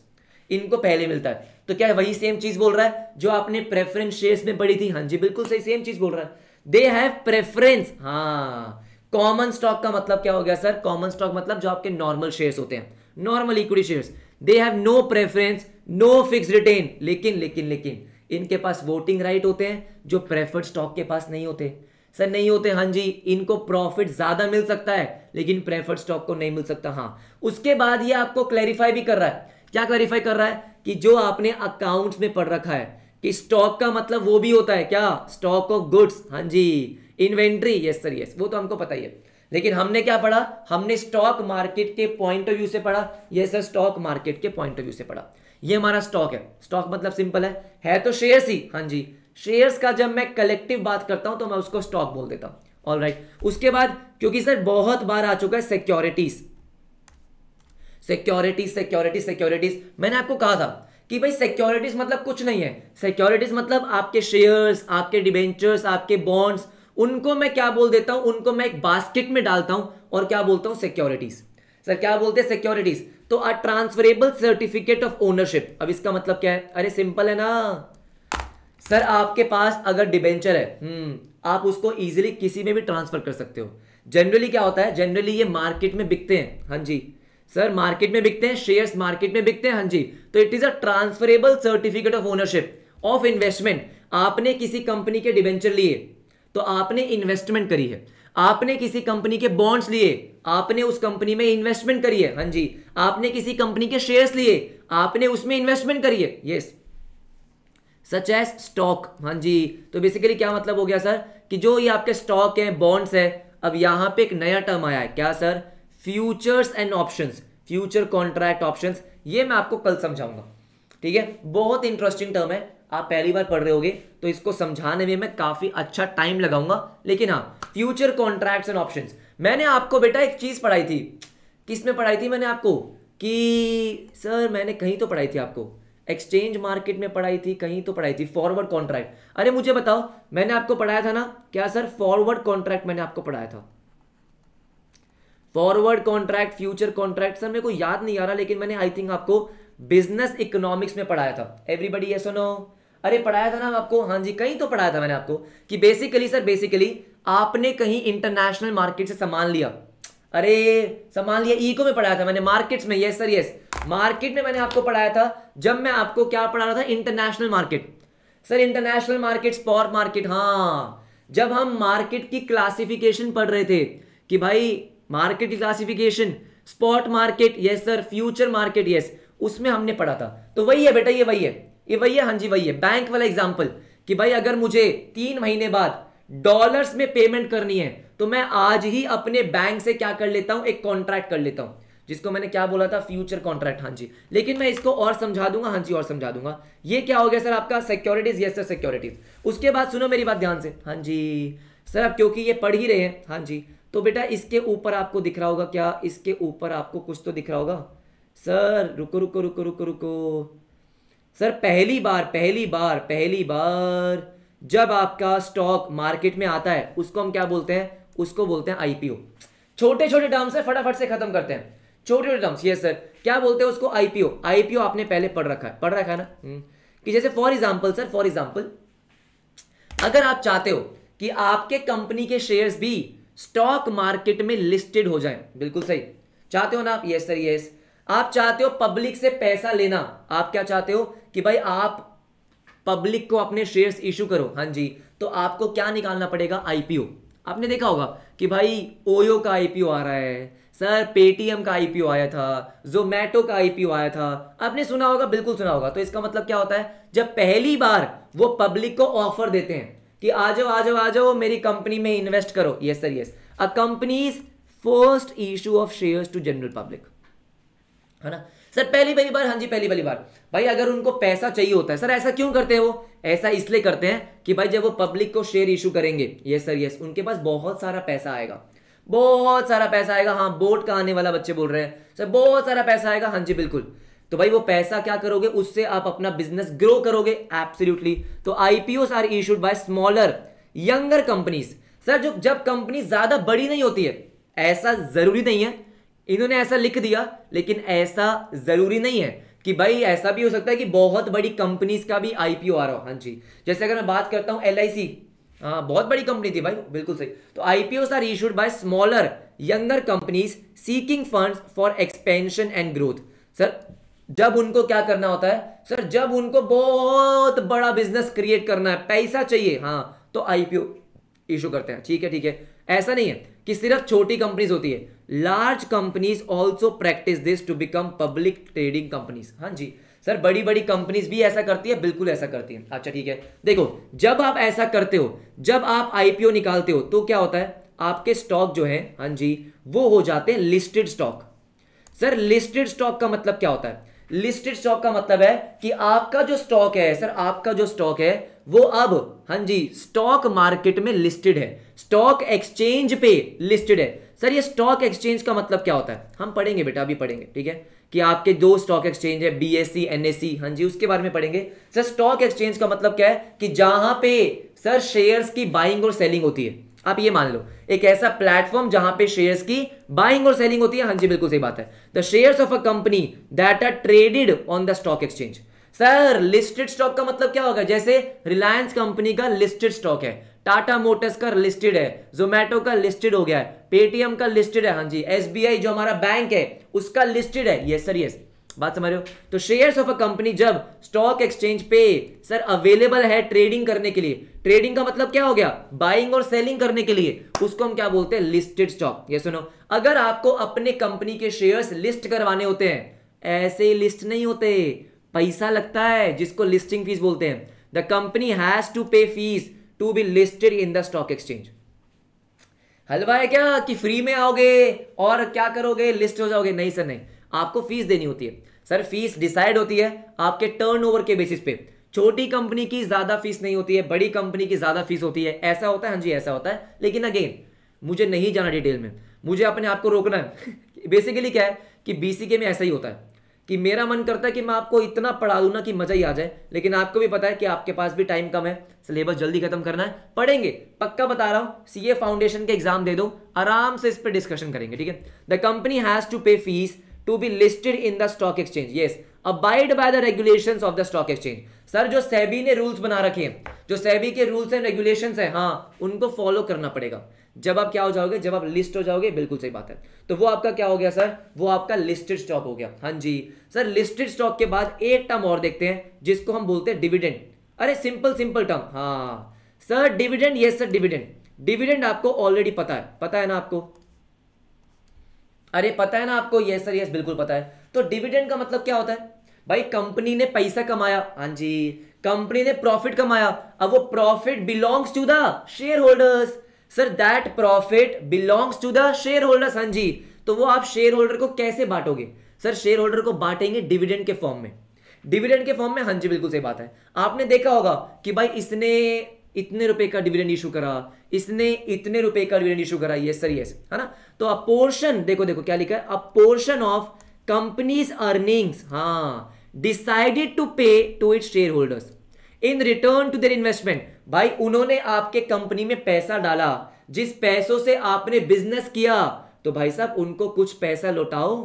इनको पहले मिलता है। तो क्या वही सेम चीज बोल रहा है जो आपने प्रेफरेंस शेयर्स में पढ़ी थी, हाँ जी बिल्कुल सही, सेम चीज बोल रहा है, दे हैव प्रेफरेंस। हाँ, कॉमन स्टॉक का मतलब क्या हो गया सर, कॉमन स्टॉक मतलब जो आपके नॉर्मल शेयर्स होते हैं, normal equity shares, they have no preference, no fix return, लेकिन लेकिन लेकिन इनके पास वोटिंग राइट होते हैं जो प्रेफर्ड स्टॉक के पास नहीं होते। सर नहीं होते, हाँ जी, इनको प्रॉफिट ज्यादा मिल सकता है लेकिन प्रेफर्ड स्टॉक को नहीं मिल सकता। हाँ, उसके बाद ये आपको क्लैरिफाई भी कर रहा है, क्या क्लैरिफाई कर रहा है, कि जो आपने अकाउंट्स में पढ़ रखा है कि स्टॉक का मतलब वो भी होता है क्या, स्टॉक ऑफ गुड्स, हाँ जी, इन्वेंट्री, यस सर यस, वो तो हमको पता ही है। लेकिन हमने क्या पढ़ा, हमने स्टॉक मार्केट के पॉइंट ऑफ व्यू से पढ़ा, यस सर, स्टॉक मार्केट के पॉइंट ऑफ व्यू से पढ़ा। ये हमारा स्टॉक है, स्टॉक मतलब सिंपल है तो शेयर्स ही, हाँ जी, शेयर्स का जब मैं कलेक्टिव बात करता हूं तो मैं उसको स्टॉक बोल देता हूं, ऑलराइट। उसके बाद क्योंकि सर बहुत बार आ चुका है सिक्योरिटीज, सिक्योरिटीज सिक्योरिटीज सिक्योरिटीज, मैंने आपको कहा था कि भाई सिक्योरिटीज मतलब कुछ नहीं है, सिक्योरिटीज मतलब आपके शेयर्स, आपके डिबेंचर्स, आपके बॉन्ड्स, उनको मैं क्या बोल देता हूं, उनको मैं एक बास्केट में डालता हूं और क्या बोलता हूं, सिक्योरिटीज। सर क्या बोलते हैं, सिक्योरिटीज। तो अ ट्रांसफरेबल सर्टिफिकेट ऑफ ओनरशिप, अब इसका मतलब क्या है, अरे सिंपल है ना सर, आपके पास अगर डिबेंचर है, आप उसको इजीली किसी में भी ट्रांसफर कर सकते हो। जनरली क्या होता है, जनरली ये मार्केट में बिकते हैं, हाँ जी सर, मार्केट में बिकते हैं, शेयर्स मार्केट में बिकते हैं, हाँ जी। तो it is a transferable certificate of ownership of investment. आपने किसी कंपनी के डिबेंचर लिए तो आपने इन्वेस्टमेंट करी है, आपने किसी कंपनी के बॉन्ड्स लिए, आपने उस कंपनी में इन्वेस्टमेंट करी है, हाँ जी, आपने किसी कंपनी के शेयर्स लिए, आपने उसमें इन्वेस्टमेंट करी है, यस, सच एज स्टॉक, हाँ जी। तो बेसिकली क्या मतलब हो गया सर, कि जो ये आपके स्टॉक है, बॉन्ड्स है, अब यहां पे एक नया टर्म आया है, क्या sir, futures and options, future contract options, ये मैं आपको कल समझाऊंगा, ठीक है। बहुत इंटरेस्टिंग टर्म है, आप पहली बार पढ़ रहे होगे तो इसको समझाने में मैं काफी अच्छा टाइम लगाऊंगा, लेकिन हाँ, फ्यूचर कॉन्ट्रैक्ट्स एंड ऑप्शंस। मैंने आपको बेटा एक चीज पढ़ाई थी, किस में पढ़ाई थी मैंने आपको, कि सर मैंने कहीं तो पढ़ाई थी आपको, एक्सचेंज मार्केट में पढ़ाई थी, कहीं तो पढ़ाई थी, फॉरवर्ड कॉन्ट्रैक्ट। अरे मुझे बताओ, मैंने आपको पढ़ाया था ना, क्या सर, फॉरवर्ड कॉन्ट्रैक्ट मैंने आपको पढ़ाया था, forward contract, future contract. Sir मेरे को याद नहीं आ रहा, लेकिन मैंने आई थिंक आपको बिजनेस इकोनॉमिक्स में पढ़ाया था। एवरीबडी यस और नो, अरे पढ़ाया था ना आपको, हाँ जी, कहीं तो पढ़ाया था मैंने आपको, कि बेसिकली सर, बेसिकली आपने कहीं इंटरनेशनल मार्केट से सामान लिया, अरे सामान लिया, इको में पढ़ाया था मैंने, मार्केट्स में, यस सर यस, मार्केट में मैंने आपको पढ़ाया था, जब मैं आपको क्या पढ़ा रहा था, international market. Sir international market, spot market, हाँ, जब हम मार्केट की क्लासिफिकेशन पढ़ रहे थे कि भाई मार्केट की classification, spot market, yes sir, future market, yes, उसमें हमने पढ़ा था। तो वही है बेटा, ये वही है, ये वही है, हाँ जी वही है, बैंक वाला एग्जांपल, कि भाई अगर मुझे 3 महीने बाद डॉलर्स में पेमेंट करनी है तो मैं आज ही अपने बैंक से क्या कर लेता हूं, एक कॉन्ट्रैक्ट कर लेता हूं, जिसको मैंने क्या बोला था, फ्यूचर कॉन्ट्रैक्ट, हाँ जी। लेकिन मैं इसको और समझा दूंगा, हाँ जी और समझा दूंगा। ये क्या हो गया सर आपका, सिक्योरिटीज, यस सर सिक्योरिटीज। उसके बाद सुनो मेरी बात ध्यान से, हाँ जी सर, अब क्योंकि ये पढ़ ही रहे हैं, हाँ जी, तो बेटा इसके ऊपर आपको दिख रहा होगा क्या, इसके ऊपर आपको कुछ तो दिख रहा होगा। सर रुको रुको रुको रुको रुको सर, पहली बार जब आपका स्टॉक मार्केट में आता है उसको हम क्या बोलते हैं, उसको बोलते हैं आईपीओ। छोटे छोटे टर्म्स है, फटाफट से खत्म करते हैं, छोटे छोटे टर्म्स, यस सर, क्या बोलते हैं उसको, आईपीओ। आईपीओ आपने पहले पढ़ रखा है ना, कि जैसे for example sir, for example अगर आप चाहते हो कि आपके कंपनी के शेयर्स भी स्टॉक मार्केट में लिस्टेड हो जाएं, बिल्कुल सही, चाहते हो ना आप, यस सर यस, आप चाहते हो पब्लिक से पैसा लेना, आप क्या चाहते हो कि भाई आप पब्लिक को अपने शेयर्स इशू करो, हाँ जी, तो आपको क्या निकालना पड़ेगा, आईपीओ। आपने देखा होगा कि भाई ओयो का आईपीओ आ रहा है सर, पेटीएम का आईपीओ आया था, जोमैटो का आईपीओ आया था, आपने सुना होगा, बिल्कुल सुना होगा। तो इसका मतलब क्या होता है, जब पहली बार वो पब्लिक को ऑफर देते हैं कि आ जाओ आ जाओ आ जाओ मेरी कंपनी में इन्वेस्ट करो, yes sir yes, a companies first issue of shares to general public, है ना सर, पहली बार, हाँ जी पहली बार। भाई अगर उनको पैसा चाहिए होता है सर, ऐसा क्यों करते हैं वो, ऐसा इसलिए करते हैं कि भाई जब वो पब्लिक को शेयर इशू करेंगे, यस सर यस, उनके पास बहुत सारा पैसा आएगा, बहुत सारा पैसा आएगा। हाँ, बोट का आने वाला बच्चे बोल रहे हैं सर, बहुत सारा पैसा आएगा, हाँ जी बिल्कुल। तो भाई वो पैसा क्या करोगे, उससे आप अपना बिजनेस ग्रो करोगे, एब्सोल्युटली। तो IPOs are issued by smaller younger companies. Sir जो जब कंपनी ज्यादा बड़ी नहीं होती है, ऐसा जरूरी नहीं है, इन्होंने ऐसा लिख दिया, लेकिन ऐसा जरूरी नहीं है कि भाई ऐसा भी हो सकता है कि बहुत बड़ी कंपनीज का भी आईपीओ आ रहा हो। हाँ जी, जैसे अगर मैं बात करता हूं एलआईसी, हाँ बहुत बड़ी कंपनी थी भाई, बिल्कुल सही। तो IPOs are issued by smaller younger companies seeking funds for expansion and growth. Sir जब उनको क्या करना होता है सर, जब उनको बहुत बड़ा बिजनेस क्रिएट करना है, पैसा चाहिए, हाँ तो आईपीओ इशू करते हैं। ठीक है ठीक है, ऐसा नहीं है कि सिर्फ छोटी कंपनीज होती है, large companies also practise this to become public trading companies. हाँ जी सर, बड़ी बड़ी कंपनीज भी ऐसा करती है, बिल्कुल ऐसा करती है। अच्छा ठीक है, देखो जब आप ऐसा करते हो, जब आप आईपीओ निकालते हो, तो क्या होता है, आपके स्टॉक जो है, हाँ जी, वो हो जाते हैं listed stock. Sir listed stock का मतलब क्या होता है, लिस्टेड स्टॉक का मतलब है कि आपका जो स्टॉक है सर, आपका जो स्टॉक है वो अब, हाँ जी, स्टॉक मार्केट में लिस्टेड है, स्टॉक एक्सचेंज पे लिस्टेड है। सर ये स्टॉक एक्सचेंज का मतलब क्या होता है, हम पढ़ेंगे बेटा, अभी पढ़ेंगे, ठीक है, कि आपके दो स्टॉक एक्सचेंज है, बीएससी एनएससी, हाँ जी, उसके बारे में पढ़ेंगे। सर स्टॉक एक्सचेंज का मतलब क्या है कि जहां पे सर शेयर्स की बाइंग और सेलिंग होती है। आप ये मान लो एक ऐसा प्लेटफॉर्म जहां पे शेयर्स की बाइंग और सेलिंग होती है। हाँ जी बिल्कुल सही बात है, the shares of a company that are traded on the stock exchange. Sir listed stock का मतलब क्या होगा, जैसे रिलायंस कंपनी का लिस्टेड स्टॉक है, टाटा मोटर्स का लिस्टेड है, जोमैटो का लिस्टेड हो गया है, पेटीएम का लिस्टेड है, हाँ जी, एसबीआई जो हमारा बैंक है उसका लिस्टेड है, यस सर यस, बात समझ रहे हो। तो शेयर्स ऑफ अ कंपनी जब स्टॉक एक्सचेंज पे सर अवेलेबल है ट्रेडिंग करने के लिए, ट्रेडिंग का मतलब क्या हो गया, बाइंग और सेलिंग करने के लिए, उसको हम क्या बोलते हैं, लिस्टेड स्टॉक। ये सुनो, अगर आपको अपने कंपनी के शेयर्स लिस्ट करवाने होते हैं, ऐसे लिस्ट नहीं होते, पैसा लगता है जिसको लिस्टिंग फीस बोलते हैं। The company has to pay fees to be listed in the stock exchange. हलवा है क्या कि फ्री में आओगे और क्या करोगे, लिस्ट हो जाओगे, नहीं सर नहीं, आपको फीस देनी होती है। सर फीस डिसाइड होती है आपके टर्नओवर के बेसिस पे, छोटी कंपनी की ज्यादा फीस नहीं होती है, बड़ी कंपनी की ज्यादा फीस होती है, ऐसा होता है, हाँ जी ऐसा होता है। लेकिन अगेन मुझे नहीं जाना डिटेल में, मुझे अपने आप को रोकना है बेसिकली क्या है कि बीसीके में ऐसा ही होता है कि मेरा मन करता है कि मैं आपको इतना पढ़ा दूं ना कि मजा ही आ जाए, लेकिन आपको भी पता है कि आपके पास भी टाइम कम है, सिलेबस जल्दी खत्म करना है, पढ़ेंगे पक्का बता रहा हूं, सीए फाउंडेशन के एग्जाम दे दो, आराम से इस पर डिस्कशन करेंगे, ठीक है। The company has to pay fees to be listed in the stock exchange, yes, abide by the regulations of the stock exchange. Sir जो सेबी ने रूल्स बना रखे हैं, जो सेबी के रूल्स एंड रेगुलेशंस हैं, हाँ उनको फॉलो करना पड़ेगा जब आप क्या हो जाओगे, जब आप लिस्ट हो जाओगे, बिल्कुल सही बात है। तो वो आपका क्या हो गया सर, वो आपका लिस्टेड स्टॉक हो गया। हाँ जी सर, लिस्टेड स्टॉक के बाद एक टर्म और देखते हैं जिसको हम बोलते हैं डिविडेंड। अरे सिंपल सिंपल टर्म, हाँ sir dividend, yes sir dividend. Dividend आपको ऑलरेडी पता है ना आपको, अरे पता है ना आपको, यस सर यस बिल्कुल पता है। तो डिविडेंड का मतलब क्या होता है, भाई कंपनी ने पैसा कमाया, हाँ जी कंपनी ने प्रॉफिट कमाया, अब वो profit belongs to the share holders. Sir that profit belongs to the share holders, हाँ जी। तो वो आप शेयर होल्डर को कैसे बांटोगे, सर शेयर होल्डर को बांटेंगे डिविडेंड के फॉर्म में, डिविडेंड के फॉर्म में, हाँ जी बिल्कुल सही बात है। आपने देखा होगा कि भाई इसने इतने रुपए का डिविडेंड इशू करा, इसने इतने रुपए का डिविडेंड इशू करा, यस सर यस, है ना। तो अ पोर्शन, देखो देखो क्या लिखा है, a portion of company's earnings, हाँ decided to pay to its share holders in return to their investment. भाई उन्होंने आपके कंपनी में पैसा डाला, जिस पैसों से आपने बिजनेस किया, तो भाई साहब उनको कुछ पैसा लौटाओ,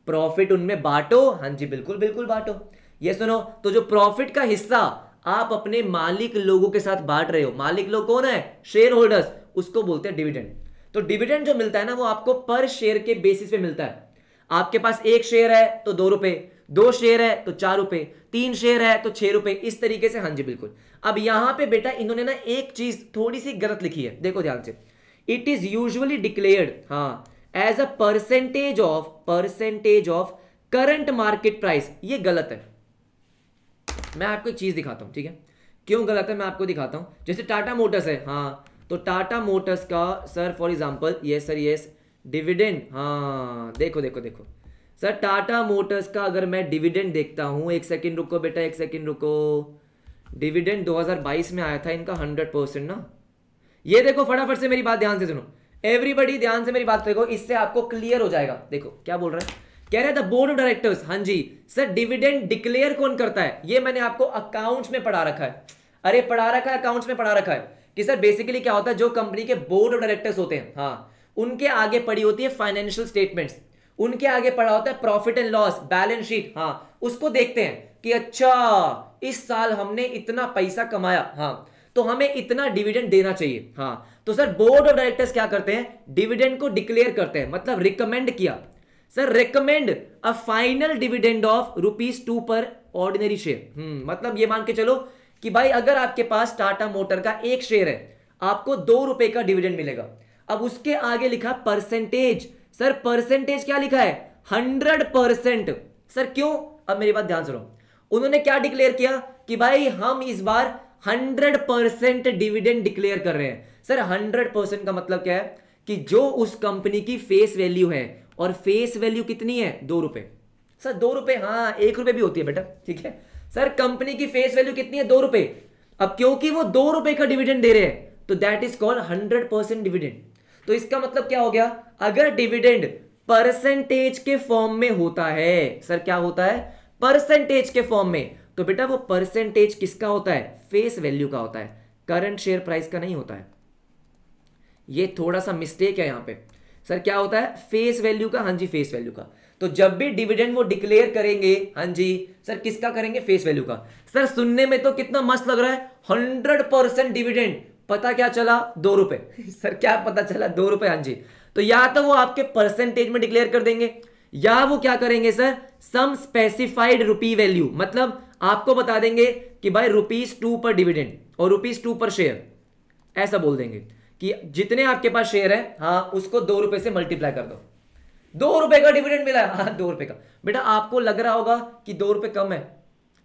प्रॉफिट उनमें बांटो, हाँ जी बिल्कुल बिल्कुल बांटो। ये सुनो, तो जो प्रॉफिट का हिस्सा आप अपने मालिक लोगों के साथ बांट रहे हो, मालिक लोग कौन है, शेयर होल्डर्स, उसको बोलते हैं डिविडेंड। तो डिविडेंड जो मिलता है ना, वो आपको पर शेयर के बेसिस पे मिलता है। आपके पास एक शेयर है तो 2 रुपए, 2 शेयर है तो 4 रुपए, 3 शेयर है तो 6 रुपए, इस तरीके से, हाँ जी बिल्कुल। अब यहां पे बेटा इन्होंने ना एक चीज थोड़ी सी गलत लिखी है, देखो ध्यान से, इट इज यूजुअली डिक्लेयर्ड, हाँ, as a percentage of current market price. ये गलत है। मैं आपको एक चीज दिखाता हूं, ठीक है, क्यों गलत है मैं आपको दिखाता हूं। जैसे टाटा मोटर्स है, हाँ, तो टाटा मोटर्स का sir for example, yes sir yes, dividend, हाँ देखो देखो देखो सर, टाटा मोटर्स का अगर मैं डिविडेंड देखता हूं, एक सेकंड रुको बेटा, एक सेकंड रुको, डिविडेंड 2022 में आया था इनका 100% ना। ये देखो फटाफट से मेरी बात ध्यान से सुनो, एवरीबडी ध्यान से मेरी बात देखो, इससे आपको क्लियर हो जाएगा। देखो क्या बोल रहा है, कह रहे थे बोर्ड ऑफ डायरेक्टर्स, हाँ जी सर, डिविडेंड डिक्लेयर कौन करता है? ये मैंने आपको अकाउंट्स में पढ़ा रखा है। अरे पढ़ा रखा है, अकाउंट्स में पढ़ा रखा है कि सर बेसिकली क्या होता है, जो कंपनी के बोर्ड ऑफ डायरेक्टर्स होते हैं, हाँ, उनके आगे पड़ी होती है फाइनेंशियल स्टेटमेंट्स, उनके आगे पड़ा होता है profit and loss, balance sheet, हाँ, उसको देखते हैं कि अच्छा इस साल हमने इतना पैसा कमाया, हाँ, तो हमें इतना डिविडेंड देना चाहिए, हाँ। तो सर बोर्ड ऑफ डायरेक्टर्स क्या करते हैं, डिविडेंड को डिक्लेयर करते हैं, मतलब रिकमेंड किया, sir recommend a final dividend of ₹2 पर ऑर्डिनरी शेयर। मतलब ये मान के चलो कि भाई अगर आपके पास टाटा मोटर का एक शेयर है, आपको ₹2 का डिविडेंड मिलेगा। अब उसके आगे लिखा परसेंटेज, सर परसेंटेज क्या लिखा है, 100%। सर क्यों, अब मेरी बात ध्यान सुनो, उन्होंने क्या डिक्लेयर किया कि भाई हम इस बार 100% डिविडेंड डिक्लेयर कर रहे हैं। सर 100% का मतलब क्या है कि जो उस कंपनी की फेस वैल्यू है, और फेस वैल्यू कितनी है, ₹2। सर ₹2, हाँ ₹1 भी होती है बेटा, ठीक है सर, कंपनी की फेस वैल्यू कितनी है, ₹2। अब क्योंकि वो ₹2 का डिविडेंड दे रहे हैं, तो दैट इज कॉल्ड 100% डिविडेंड। तो इसका मतलब क्या हो गया, अगर डिविडेंड परसेंटेज के फॉर्म में होता है, सर क्या होता है, परसेंटेज के फॉर्म में, तो बेटा वो परसेंटेज किसका होता है, फेस वैल्यू का होता है, करंट शेयर प्राइस का नहीं होता है। ये थोड़ा सा मिस्टेक है यहां पे। सर क्या होता है, फेस वैल्यू का, हाँ जी फेस वैल्यू का। तो जब भी डिविडेंड वो डिक्लेयर करेंगे, हाँ जी सर किसका करेंगे, फेस वैल्यू का। सर सुनने में तो कितना मस्त लग रहा है, 100% डिविडेंड, पता क्या चला, ₹2। सर क्या पता चला, ₹2, हाँ जी। तो या तो वो आपके परसेंटेज में डिक्लेयर कर देंगे, या वो क्या करेंगे सर, सम स्पेसिफाइड रुपी वैल्यू, मतलब आपको बता देंगे कि भाई ₹2 पर डिविडेंड और ₹2 पर शेयर, ऐसा बोल देंगे कि जितने आपके पास शेयर है, हाँ, उसको ₹2 से मल्टीप्लाई कर दो, ₹2 का डिविडेंड मिला है, हाँ ₹2 का। बेटा आपको लग रहा होगा कि ₹2 कम है,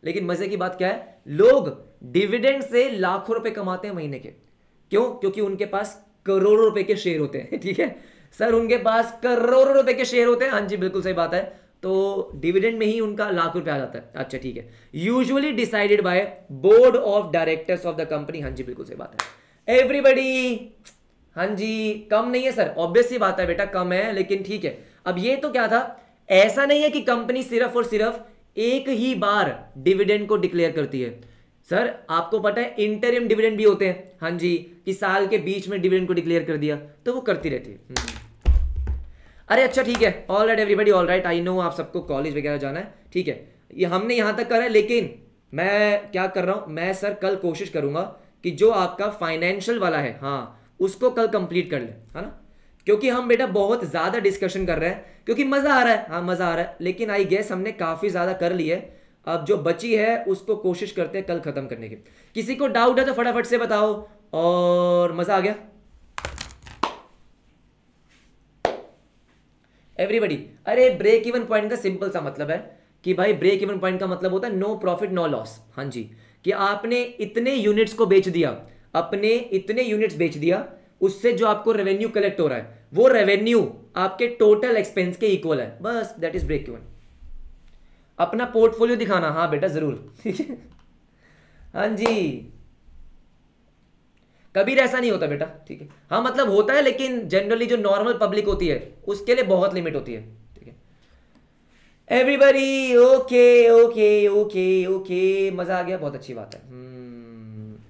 लेकिन मजे की बात क्या है, लोग डिविडेंड से लाखों रुपए कमाते हैं महीने के। क्यों, क्योंकि उनके पास करोड़ों रुपए के शेयर होते हैं, ठीक है सर, उनके पास करोड़ों रुपए के शेयर होते हैं, हाँ जी बिल्कुल सही बात है। तो डिविडेंड में ही उनका ₹1,00,000 आ जाता है। अच्छा ठीक है, usually decided by board of directors of the company, हाँ जी बिल्कुल सही बात है। एवरीबडी, हाँ जी कम नहीं है सर, ऑब्वियस सी बात है बेटा, कम है, लेकिन ठीक है। अब ये तो क्या था, ऐसा नहीं है कि कंपनी सिर्फ और सिर्फ एक ही बार डिविडेंड को डिक्लेयर करती है। सर आपको पता है इंटरिम डिविडेंड भी होते हैं, हाँ जी, कि साल के बीच में डिविडेंड को डिक्लेयर कर दिया, तो वो करती रहती है। अरे अच्छा ठीक है, all right everybody, all right, I know आप सबको कॉलेज वगैरह जाना है, ठीक है, ये हमने यहां तक करा है, लेकिन मैं क्या कर रहा हूं, मैं सर कल कोशिश करूंगा कि जो आपका फाइनेंशियल वाला है, हाँ, उसको कल कंप्लीट कर ले, है ना, क्योंकि हम बेटा बहुत ज्यादा डिस्कशन कर रहे हैं, क्योंकि मजा आ रहा है, हाँ मजा आ रहा है, लेकिन आई गेस हमने काफी ज्यादा कर ली है। अब जो बची है उसको कोशिश करते हैं कल खत्म करने की। किसी को डाउट है तो फटाफट से बताओ, और मजा आ गया एवरीबडी। अरे ब्रेक इवन पॉइंट का सिंपल सा मतलब है कि भाई ब्रेक इवन पॉइंट का मतलब होता है नो प्रॉफिट नो लॉस, हाँ जी, कि आपने इतने यूनिट्स को बेच दिया, अपने इतने यूनिट्स बेच दिया, उससे जो आपको रेवेन्यू कलेक्ट हो रहा है, वो रेवेन्यू आपके टोटल एक्सपेंस के इक्वल है, बस दैट इज ब्रेक इवन। अपना पोर्टफोलियो दिखाना, हाँ बेटा जरूर, ठीक है, हाँ जी, कभी ऐसा नहीं होता बेटा, ठीक है, हाँ मतलब होता है, लेकिन जनरली जो नॉर्मल पब्लिक होती है उसके लिए बहुत लिमिट होती है, ठीक है everybody. Okay okay okay okay, मजा आ गया, बहुत अच्छी बात है,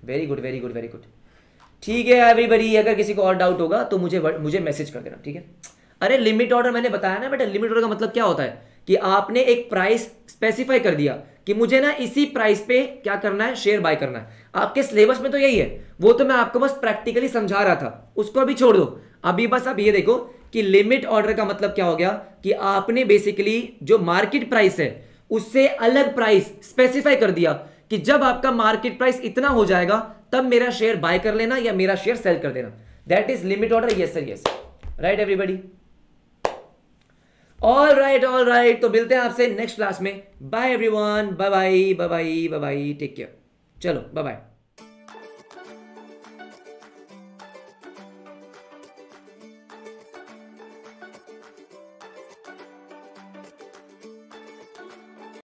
very good very good very good, ठीक है एवरीबॉडी। अगर किसी को और डाउट होगा तो मुझे मैसेज कर देना, ठीक है। अरे लिमिट ऑर्डर मैंने बताया ना बेटा, लिमिट ऑर्डर का मतलब क्या होता है कि आपने एक प्राइस स्पेसिफाई कर दिया कि मुझे ना इसी प्राइस पे क्या करना है, शेयर बाय करना है। आपके सिलेबस में तो यही है, वो तो मैं आपको बस प्रैक्टिकली समझा रहा था, उसको अभी छोड़ दो। अभी बस आप ये देखो कि लिमिट ऑर्डर का मतलब क्या हो गया कि आपने बेसिकली जो मार्केट प्राइस है उससे अलग प्राइस स्पेसिफाई कर दिया कि जब आपका मार्केट प्राइस इतना हो जाएगा तब मेरा शेयर बाय कर लेना या मेरा शेयर सेल कर देना। That is limit order. Yes sir, yes. Right everybody. All right. तो मिलते हैं आपसे नेक्स्ट क्लास में. Bye everyone. Bye bye. Take care. चलो बाय बाय.